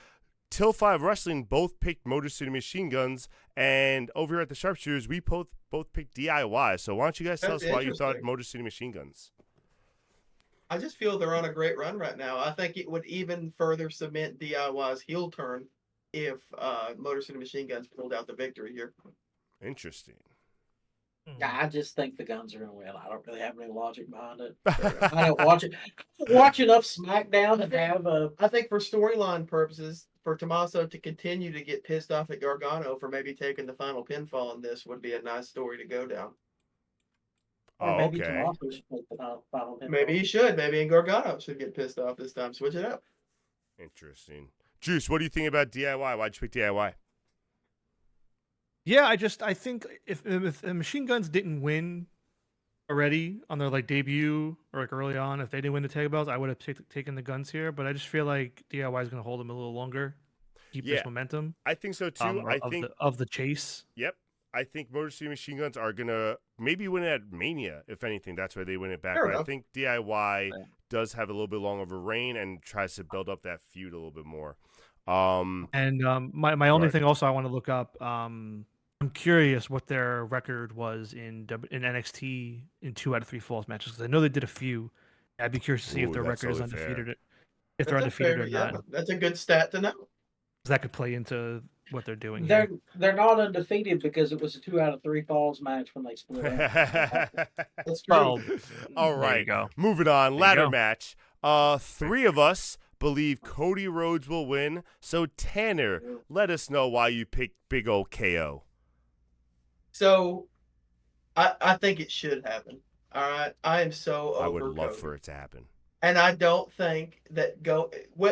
Till 5 Wrestling both picked Motor City Machine Guns, and over here at the SharpSHOOTers, we both picked DIY. So why don't you guys tell us why you thought Motor City Machine Guns? I just feel they're on a great run right now. I think it would even further cement DIY's heel turn if Motor City Machine Guns pulled out the victory here. Interesting. Yeah, I just think the Guns are going to win. I don't really have any logic behind it. I don't watch it. I don't watch enough SmackDown to have a. I think for storyline purposes, for Tommaso to continue to get pissed off at Gargano for maybe taking the final pinfall in this would be a nice story to go down. Or maybe okay. Tommaso should take the final pinfall. Maybe he should. Maybe Gargano should get pissed off this time. Switch it up. Interesting. Juice, what do you think about DIY? Why'd you pick DIY? Yeah, I think if Machine Guns didn't win already on their debut or early on, if they didn't win the tag belts, I would have taken the Guns here. But I just feel like DIY is going to hold them a little longer, keep this momentum. I think so too. I think of the chase. Yep. I think Motor City Machine Guns are gonna maybe win it at Mania. If anything, that's where they win it back. But I think DIY does have a little bit longer of a reign and tries to build up that feud a little bit more. My only thing also I want to look up. I'm curious what their record was in NXT in 2 out of 3 falls matches, because I know they did a few. I'd be curious to see if their record is undefeated. If they're undefeated or not. That's a good stat to know. That could play into what they're doing. They're not undefeated because it was a 2 out of 3 falls match when they split up. That's true. Well, all right, moving on. Ladder match. 3 of us believe Cody Rhodes will win. So Tanner, let us know why you picked big old KO. So, I think it should happen. All right, I am so over. I would love Cody. for it to happen. And I don't think that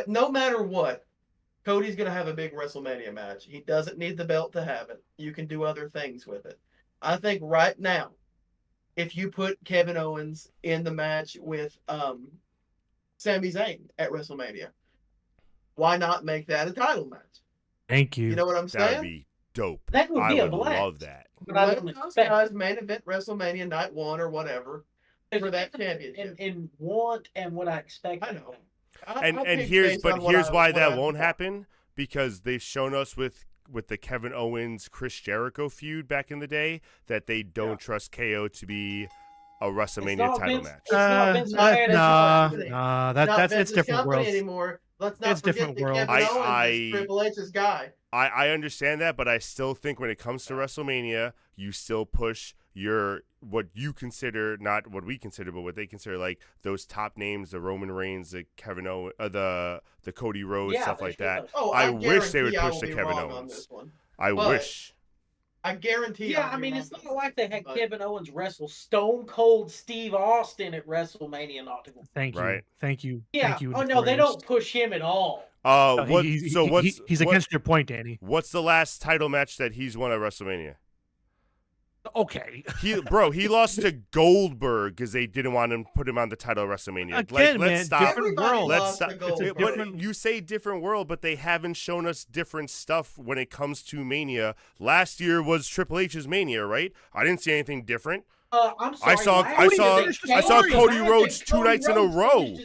no matter what, Cody's going to have a big WrestleMania match. He doesn't need the belt to have it. You can do other things with it. I think right now, if you put Kevin Owens in the match with Sami Zayn at WrestleMania, why not make that a title match? Thank you. You know what I'm saying? That'd be dope. That would be I a would blast. love that. But I Let don't those expect guys main event WrestleMania night 1 or whatever for that championship. and what I expect. I know. And here's why that won't happen, because they've shown us with the Kevin Owens Chris Jericho feud back in the day that they don't trust KO to be a WrestleMania title match. It's not Vince McMahon. It's different worlds. Anymore. Let's not It's forget different that worlds. Kevin Owens is Triple H's guy. I understand that, but I still think when it comes to WrestleMania, you still push what you consider, not what we consider, but what they consider like those top names, the Roman Reigns, the Kevin Owens, the Cody Rhodes, stuff like that. Oh, I wish they would guarantee I push will the be Kevin wrong on Owens. this one. I wish. I guarantee. Yeah, I mean, it's not like they had Kevin Owens wrestle Stone Cold Steve Austin at WrestleMania not to go. Thank you. Right. Thank you. Yeah. Thank you, Oh no, they Notorious. don't push him at all. He's against your point, Danny. What's the last title match that he's won at WrestleMania? Okay. He lost to Goldberg because they didn't want him put him on the title of WrestleMania. Again, let's man, stop. different Everybody world. Let's lost stop. to Goldberg. But you say different world, but they haven't shown us different stuff when it comes to Mania. Last year was Triple H's Mania, right? I didn't see anything different. I'm sorry. I saw Cody Rhodes 2 nights in a row.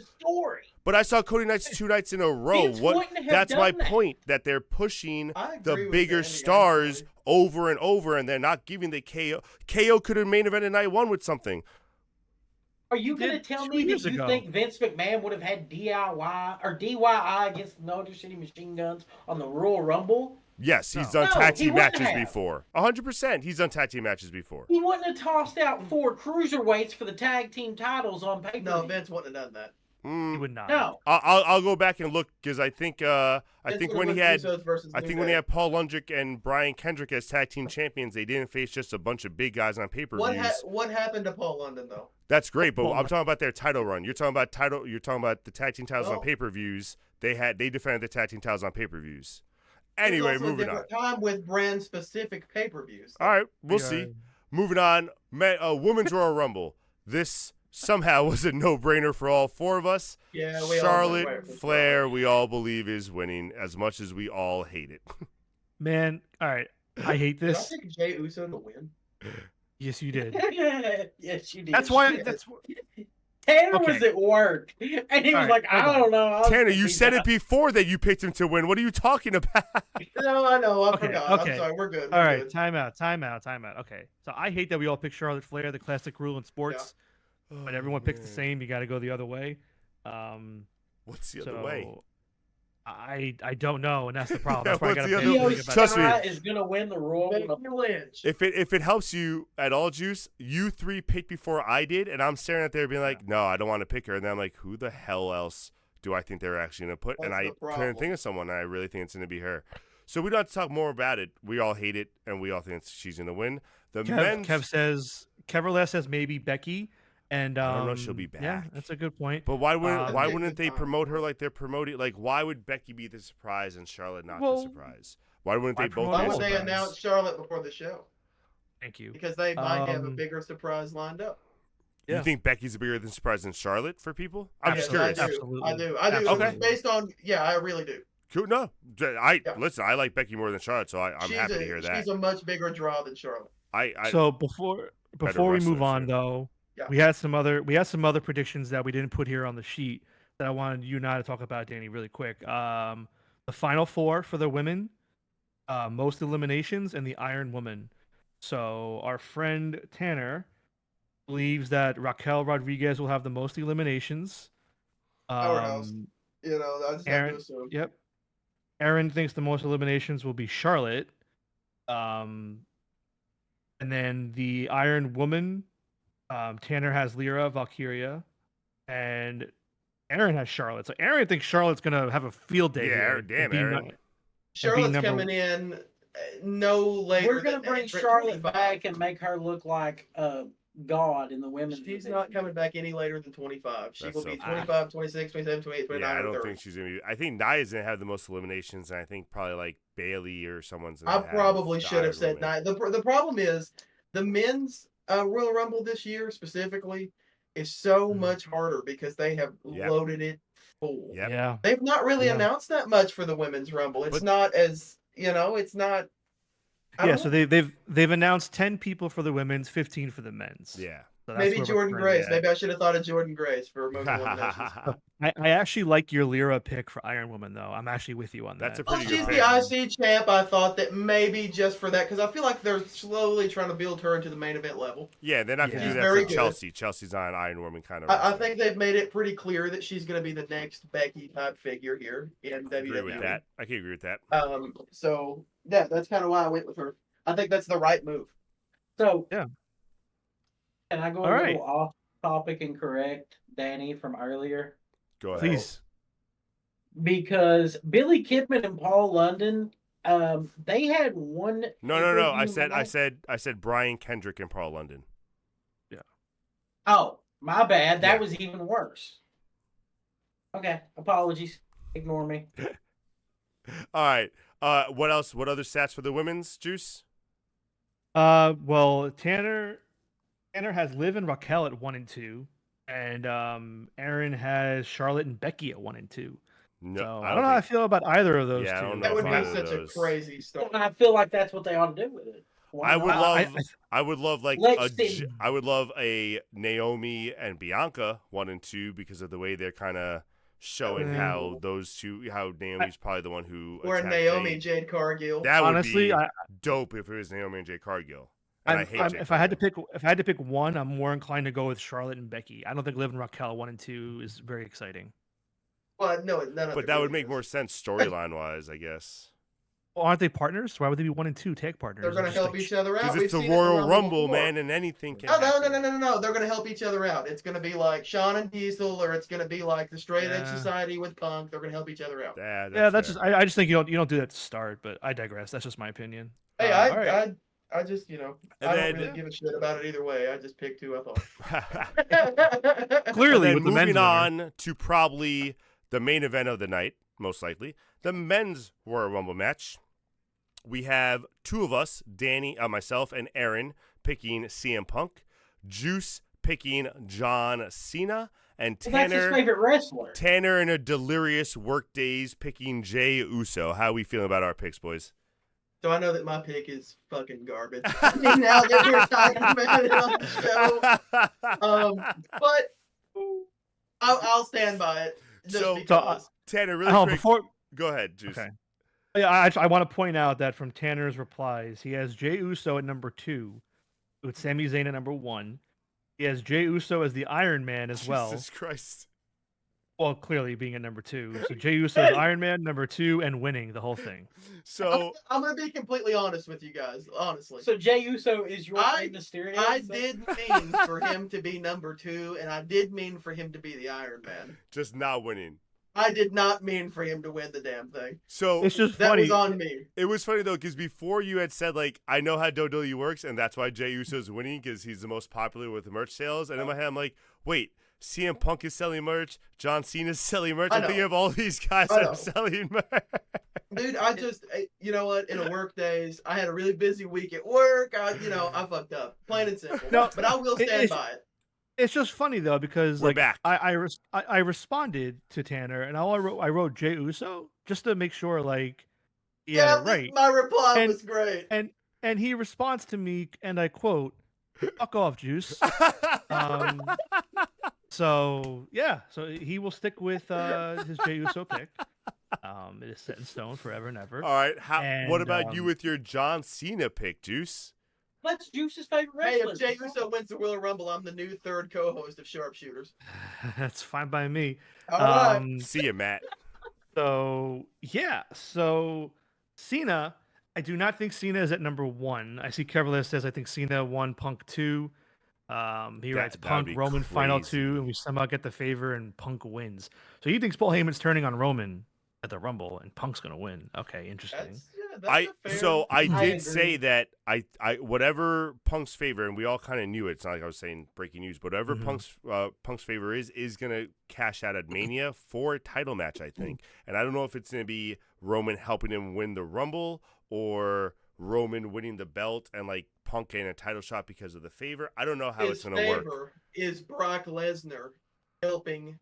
But I saw Cody Rhodes 2 nights in a row. Vince wouldn't have That's my done that. point, that they're pushing I the agree with bigger Danny, stars actually. over and over, and they're not giving the KO. KO could have main evented night 1 with something. Are you going to Did tell 2 me years that you ago. think Vince McMahon would have had DIY against the Motor City Machine Guns on the Royal Rumble? Yes, he's No. done No, tag he team wouldn't matches have. before. 100%. He's done tag team matches before. He wouldn't have tossed out 4 cruiserweights for the tag team titles on paper. No, Vince wouldn't have done that. He would not. No. I'll go back and look because I think Vince when would've he went had Usos versus I New think when he Day. had Paul Lundgren and Brian Kendrick as tag team champions, they didn't face just a bunch of big guys on pay-per-views. What happened to Paul London though? That's great, but Well, I'm talking about their title run. You're talking about the tag team titles on Oh. pay-per-views. They defended the tag team titles on pay-per-views. There's Anyway, also a moving on. different time with brand specific pay-per-views. All right, we'll Yeah. see. Moving on, Women's Royal Rumble. This somehow was a no-brainer for all 4 of us. Yeah, we all went Charlotte right for Flair, Charlotte. we all believe is winning, as much as we all hate it. Man, all right. I hate Did I this. pick Jey Uso to win? Yes, you did. Yes, you did. That's why. Shit. That's Tanner Okay. was at work, and he was All right, like, hold "I on. don't know." Tanner, you said it before that you picked him to win. What are you talking about? No, I know. I Okay, forgot. okay. I'm sorry. We're good. all We're right. good. Time out. Okay. So I hate that we all pick Charlotte Flair, the classic rule in sports. But everyone picks the same. You got to go the other way. What's the so other way? I don't know, and that's the problem. Yeah, That's why I what's got the to other- Io think about Trust me. Sky is gonna win the Royal Becky Rumble. Lynch. If it helps you at all, Juice, you 3 picked before I did, and I'm staring at there being like, no, I don't want to pick her. And then I'm like, who the hell else do I think they're actually going to put? And That's I the couldn't problem. think of someone, and I really think it's going to be her. So we don't have to talk more about it. We all hate it, and we all think she's going to win. The men's... Kev says maybe Becky, and I don't know if she'll be Yeah, back. that's a good point. But why That'd be a wouldn't good they time. promote her like they're promoting? Like, why would Becky be the surprise and Charlotte not Well, the surprise? Why wouldn't why they both promote be Why a would they surprise? announce Charlotte before the show? Thank you. Because they might have a Um, bigger surprise lined up. Yeah. You think Becky's a bigger than surprise than Charlotte for people? I'm just Absolutely. curious. Absolutely. I do. Absolutely. It's based on, I really do. Cool. No, listen. I like Becky more than Charlotte, so I'm She's happy to hear that. She's a much bigger draw than Charlotte. So before we move wrestler, on, too. though, Yeah. we had some other predictions that we didn't put here on the sheet that I wanted you and I to talk about, Danny, really quick. The final 4 for the women, most eliminations, and the Iron Woman. So our friend Tanner believes that Raquel Rodriguez will have the most eliminations. Powerhouse. I just have Aaron- to assume. Yep. Aaron thinks the most eliminations will be Charlotte. And then the Iron Woman, Tanner has Lyra, Valkyria, and Aaron has Charlotte. So Aaron thinks Charlotte's gonna have a field day. Yeah, here Aaron- and damn, be Aaron. nu- Charlotte's number- coming in no later. We're gonna than bring entrant Charlotte 25. back and make her look like a god in the women's. She's division. not coming back any later than 25. She That's will so be funny. 25, 26, 27, 28, 29, Yeah, I or don't 30. think she's gonna be. I think Nia's gonna have the most eliminations, and I think probably like Bailey or someone's. I Gonna probably the should have Iron said Woman. Nia. The problem is the men's Royal Rumble this year specifically is so Mhm. much harder because they have Yep. loaded it full. Yep. Yeah. They've not really Yeah. announced that much for the women's Rumble. It's But- not as it's not. I Yeah. don't So know. they've announced 10 people for the women's, 15 for the men's. Yeah. So that's Maybe where we're Jordan currently Grace. at. Maybe I should have thought of Jordan Grace for most eliminations. I actually like your Lyra pick for Iron Woman, though. I'm actually with you on That's that. a pretty Well, good she's pick. the IC champ. I thought that maybe just for that, because I feel like they're slowly trying to build her into the main event level. Yeah, they're not gonna Yeah. do She's that very for good. Chelsea. Chelsea's not an Iron Woman kind of. I wrestler. think they've made it pretty clear that she's going to be the next Becky type figure here in I WWE. agree with that. I can agree with that. So yeah, that's kind of why I went with her. I think that's the right move. So Yeah. Can I go All a right. little off topic and correct Danny from earlier? Go ahead. Please. Because Billy Kidman and Paul London, they had one. No. I pay-per-view said Brian Kendrick and Paul London. Oh, my bad. That Yeah. was even worse. Okay, apologies. Ignore me. All right. What else? What other stats for the women's, Juice? Well, Tanner has Liv and Raquel at 1 and 2, and Aaron has Charlotte and Becky at 1 and 2. No, So I don't know how I feel about either of those Yeah, I two. don't know That would if be either of such a those. crazy start. I feel like that's what they ought to do with it. Why I would not? love, I would love like Let's I would love a Naomi and Bianca 1 and 2 because of the way they're kind of showing Mm. how those two, how Naomi's probably the one who Or attacked Naomi Paige. Jade Cargill. That Honestly, would be I- dope if it was Naomi and Jade Cargill. And I hate Jade if I had to Cargill. pick one, I'm more inclined to go with Charlotte and Becky. I don't think Liv and Raquel 1 and 2 is very exciting. Well, no, none of But it that would really make is. more sense storyline wise, I guess. Well, aren't they partners? Why would they be 1 and 2 tag partners? They're going to Just help like- each other out. Because We've it's the seen it in Royal Rumble, before. man, and anything can No, happen. no. They're going to help each other out. It's going to be like Shawn and Diesel, or it's going to be like the Straight Edge Yeah. Society with Punk. They're going to help each other out. Yeah, Yeah, that's fair. just I just think you don't do that to start, but I digress. That's just my opinion. Hey, all right. I just, I And don't then- really give a shit about it either way. I just picked who I thought. Clearly, And with then the men's moving winner. on to probably the main event of the night, most likely, the men's Royal Rumble match. We have two of us, Danny, myself, and Aaron, picking CM Punk, Juice picking John Cena, and Well, that's his Tanner favorite wrestler. Tanner in a delirious work days picking Jay Uso. How are we feeling about our picks, boys? So I know that my pick is fucking garbage. Now that we're talking about it on the show. But I'll stand by it. Just So- because. Tanner, really Oh, quick. before Go ahead, Juice. okay. Yeah, I want to point out that from Tanner's replies, he has Jey Uso at number 2, with Sami Zayn at number 1. He has Jey Uso as the Iron Man as well. Jesus Christ. Well, clearly being at number 2. So Jey Uso is Iron Man, number 2, and winning the whole thing. So I'm gonna be completely honest with you guys, honestly. So Jey Uso is your I- Rey Mysterio? I Is that- did mean for him to be number 2, and I did mean for him to be the Iron Man. just not winning. I did not mean for him to win the damn thing. So It's just That funny. was on me. it was funny though, because before you had said like, I know how WWE works, and that's why Jey Uso is winning because he's the most popular with merch sales. And in my head, I'm like, wait, CM Punk is selling merch, John Cena's selling merch. I I'm thinking know. of all these guys I that know. are selling merch. Dude, you know what? In a work days, I had a really busy week at work. I fucked up, plain and simple. No, but I will stand it's- by it. It's just funny though because We're like back. I responded to Tanner and I wrote Jey Uso just to make sure like he had it right. My reply And- was great. And he responds to me and I quote, "Fuck off, Juice." So yeah, so he will stick with his Jey Uso pick. It is set in stone forever and ever. All right. What And, about you with your John Cena pick, Juice? That's Juice's favorite Hey, wrestler. if Jey Uso wins the Royal Rumble, I'm the new third co-host of SharpSHOOTers. That's fine by me. All right. See you, Matt. So yeah, so Cena, I do not think Cena is at number 1. I see Kevlar says I think Cena 1, Punk 2. He writes that would Punk, be Roman final crazy. 2, and we somehow get the favor and Punk wins. So he thinks Paul Heyman's turning on Roman at the Rumble and Punk's gonna win. Okay, interesting. That's a fair. I I did say agree. that I whatever Punk's favor, and we all kind of knew it. It's not like I was saying breaking news, but whatever Mhm. Punk's favor is gonna cash out at Mania for a title match, I think. And I don't know if it's gonna be Roman helping him win the Rumble or Roman winning the belt and like Punk getting a title shot because of the favor. I don't know how His it's gonna work. favor is Brock Lesnar helping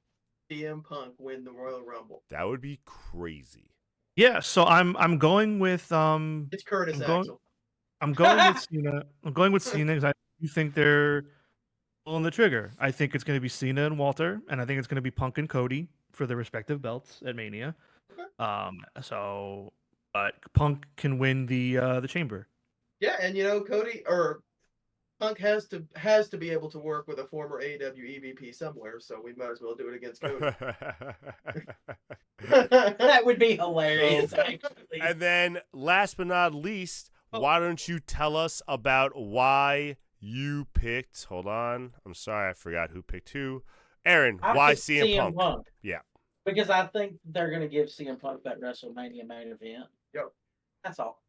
CM Punk win the Royal Rumble. That would be crazy. Yeah, so I'm going with It's Curtis I'm going- Axel. I'm going with Cena. I'm going with Cena because I do think they're pulling the trigger. I think it's going to be Cena and Walter, and I think it's going to be Punk and Cody for their respective belts at Mania. But Punk can win the Chamber. Yeah, and Cody or Punk has to be able to work with a former AEW EVP somewhere, so we might as well do it against Cody. That would be hilarious, actually. And then, last but not least, Oh. why don't you tell us about why you picked? Hold on, I'm sorry, I forgot who picked who. Aaron, I why picked CM Punk? Yeah. Because I think they're going to give CM Punk that WrestleMania main event. Yep. That's all.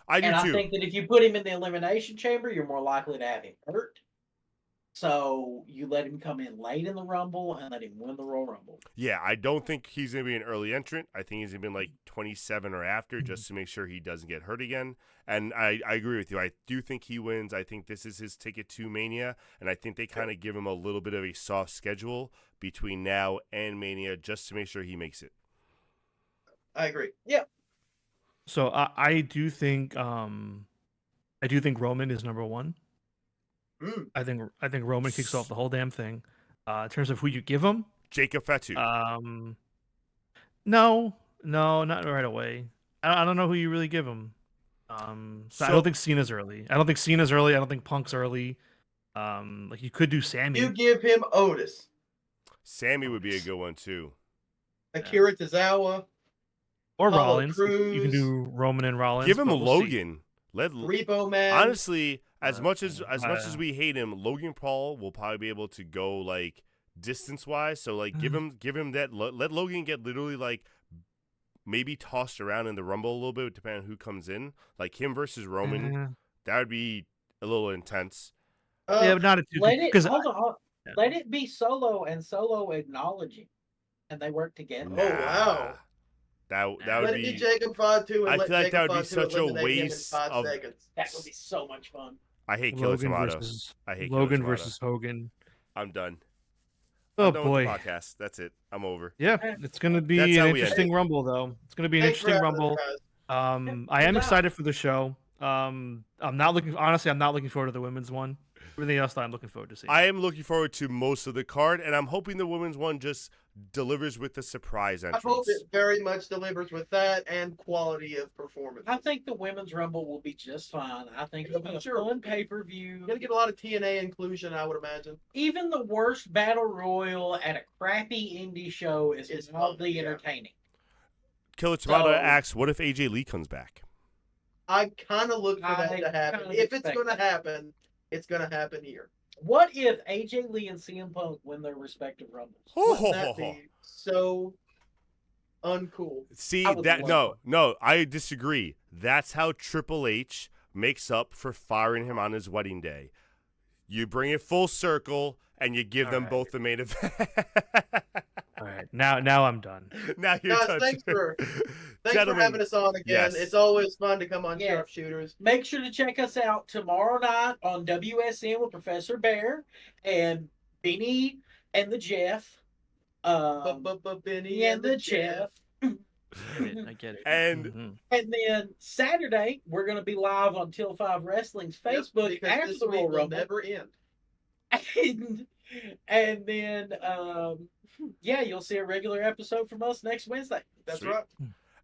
I do And too. I think that if you put him in the Elimination Chamber, you're more likely to have him hurt. So you let him come in late in the Rumble and let him win the Royal Rumble. Yeah, I don't think he's going to be an early entrant. I think he's going to be like 27 or after just to make sure he doesn't get hurt again. And I agree with you. I do think he wins. I think this is his ticket to Mania. And I think they kind of give him a little bit of a soft schedule between now and Mania just to make sure he makes it. I agree. Yeah. So I do think Roman is number one. I think Roman kicks off the whole damn thing. In terms of who you give him, Jacob Fatu. No, not right away. I don't know who you really give him. So I don't think Cena's early. I don't think Punk's early. Like you could do Sammy. You give him Otis, Sammy would be a good one too. Akira Tozawa, Or Apollo Rollins. You can Crews. do Roman and Rollins. Give him a but we'll see. Logan. Let Repo Man. honestly, as much as we hate him, Logan Paul will probably be able to go like distance wise. So like give him that. Let Logan get literally like maybe tossed around in the Rumble a little bit, depending on who comes in. Like him versus Roman, that would be a little intense. Yeah, but not a two. Let it Because hold on. Let it be Solo and Solo acknowledging, and they work together. Oh, wow. That Let would it be be. Jacob Fatu and I let feel like Jacob that would be Fatu such a eliminate him in waste 5 of- seconds. That would be so much fun. I hate Killer Logan Tomato. versus I hate Logan Killer Tomato. versus Hogan. I'm done. Oh I'm done with boy. the podcast. That's it. I'm over. Yeah, it's gonna be That's an how we end interesting Rumble, though. It's gonna be an Thanks for interesting having us, Rumble. guys. I am Yeah. excited for the show. I'm not looking forward to the women's one. Everything else that I'm looking forward to seeing. I am looking forward to most of the card, and I'm hoping the women's one just delivers with the surprise I entrance. hope it very much delivers with that and quality of performance. I think the women's Rumble will be just fine. I think it'll be a Sure. fun pay-per-view. You're gonna get a lot of TNA inclusion, I would imagine. Even the worst battle royal at a crappy indie show is It's mildly fun, yeah. entertaining. Killer Tomato So- asks, "What if AJ Lee comes back?" I kind of look for that I to happen. kinda If it's expect going to that. happen, it's going to happen here. What if AJ Lee and CM Punk win their respective Rumbles? Wouldn't that be so uncool? See I would that? love No, I disagree. That's how Triple H makes up for firing him on his wedding day. You bring it full circle, and you give them Alright. both the main event. All right, now I'm done. Now you're Guys, touching. thanks for Gentlemen, having us on again. yes. It's always fun to come on Yeah. SharpSHOOTers. Make sure to check us out tomorrow night on WSN with Professor Bear and Benny and the Jeff. Benny and the Jeff. I get it. And Mhm. And then Saturday, we're going to be live on Till 5 Wrestling's Yep, Facebook because after this the week Royal will Rumble. never end. And then, yeah, you'll see a regular episode from us next Wednesday. That's Sweet. right.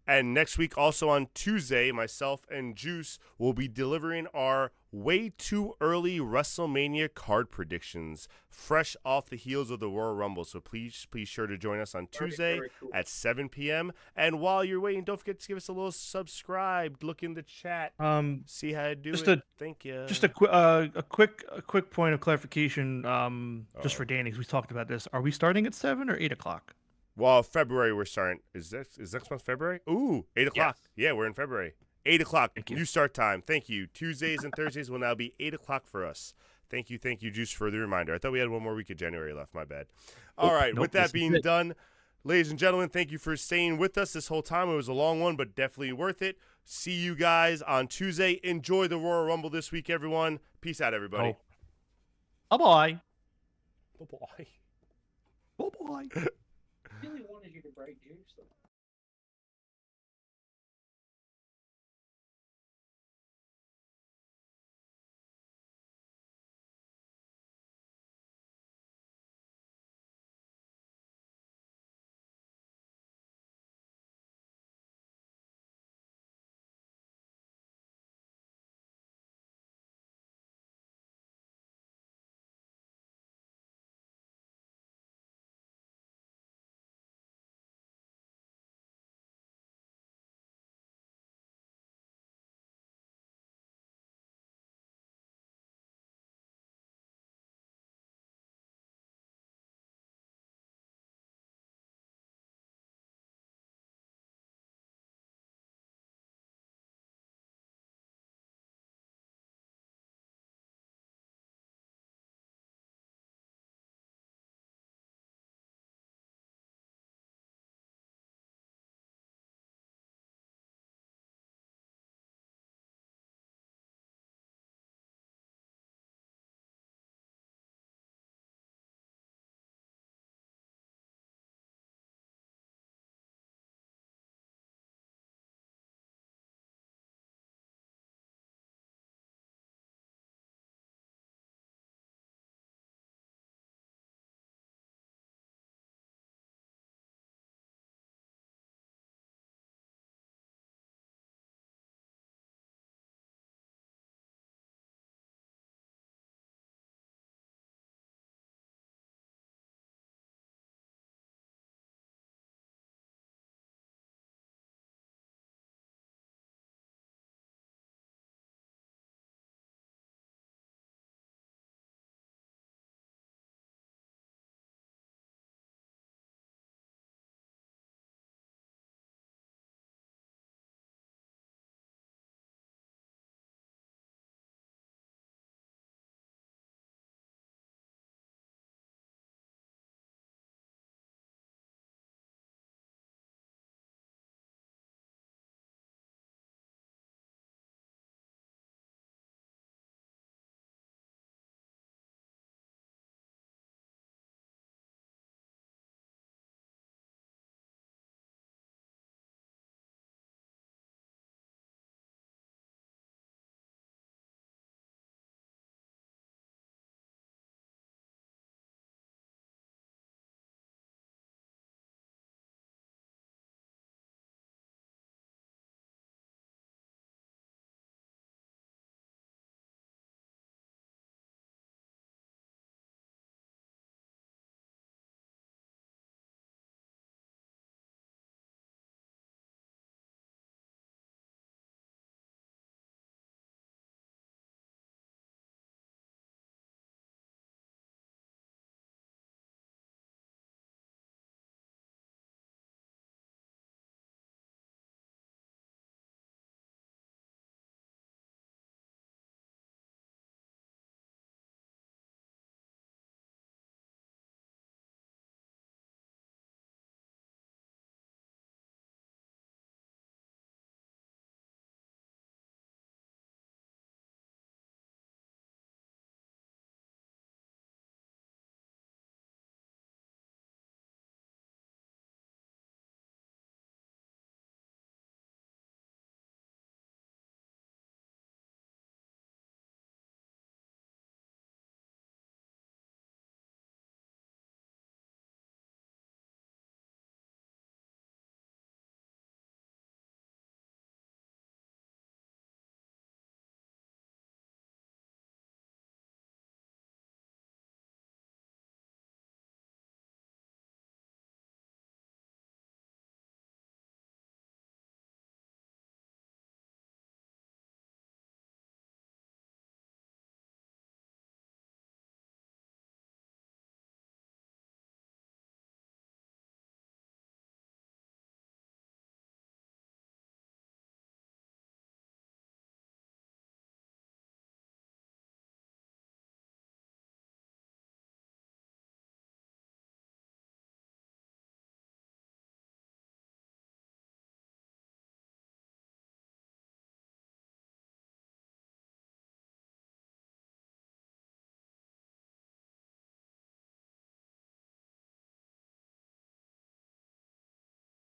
And next week, also on Tuesday, myself and Juice will be delivering our way too early WrestleMania card predictions, fresh off the heels of the Royal Rumble. So please sure to join us on Tuesday Very cool. at 7 p.m. And while you're waiting, don't forget to give us a little subscribe. Look in the chat. See how to do Just it. a- Thank you. Just a quick point of clarification. Just for Danny, 'cause we talked about this. Are we starting at 7 or 8 o'clock? Well, February we're starting. Is next month February? Ooh, 8 o'clock. Yeah, we're in February. 8 o'clock. Thank you. New start time. Thank you. Tuesdays and Thursdays will now be 8 o'clock for us. Thank you, Juice, for the reminder. I thought we had one more week of January left. My bad. All right, nope, with that this is being it. done, ladies and gentlemen, thank you for staying with us this whole time. It was a long one, but definitely worth it. See you guys on Tuesday. Enjoy the Royal Rumble this week, everyone. Peace out, everybody. Bye-bye. Bye-bye. Bye-bye. I really wanted you to break juice, though.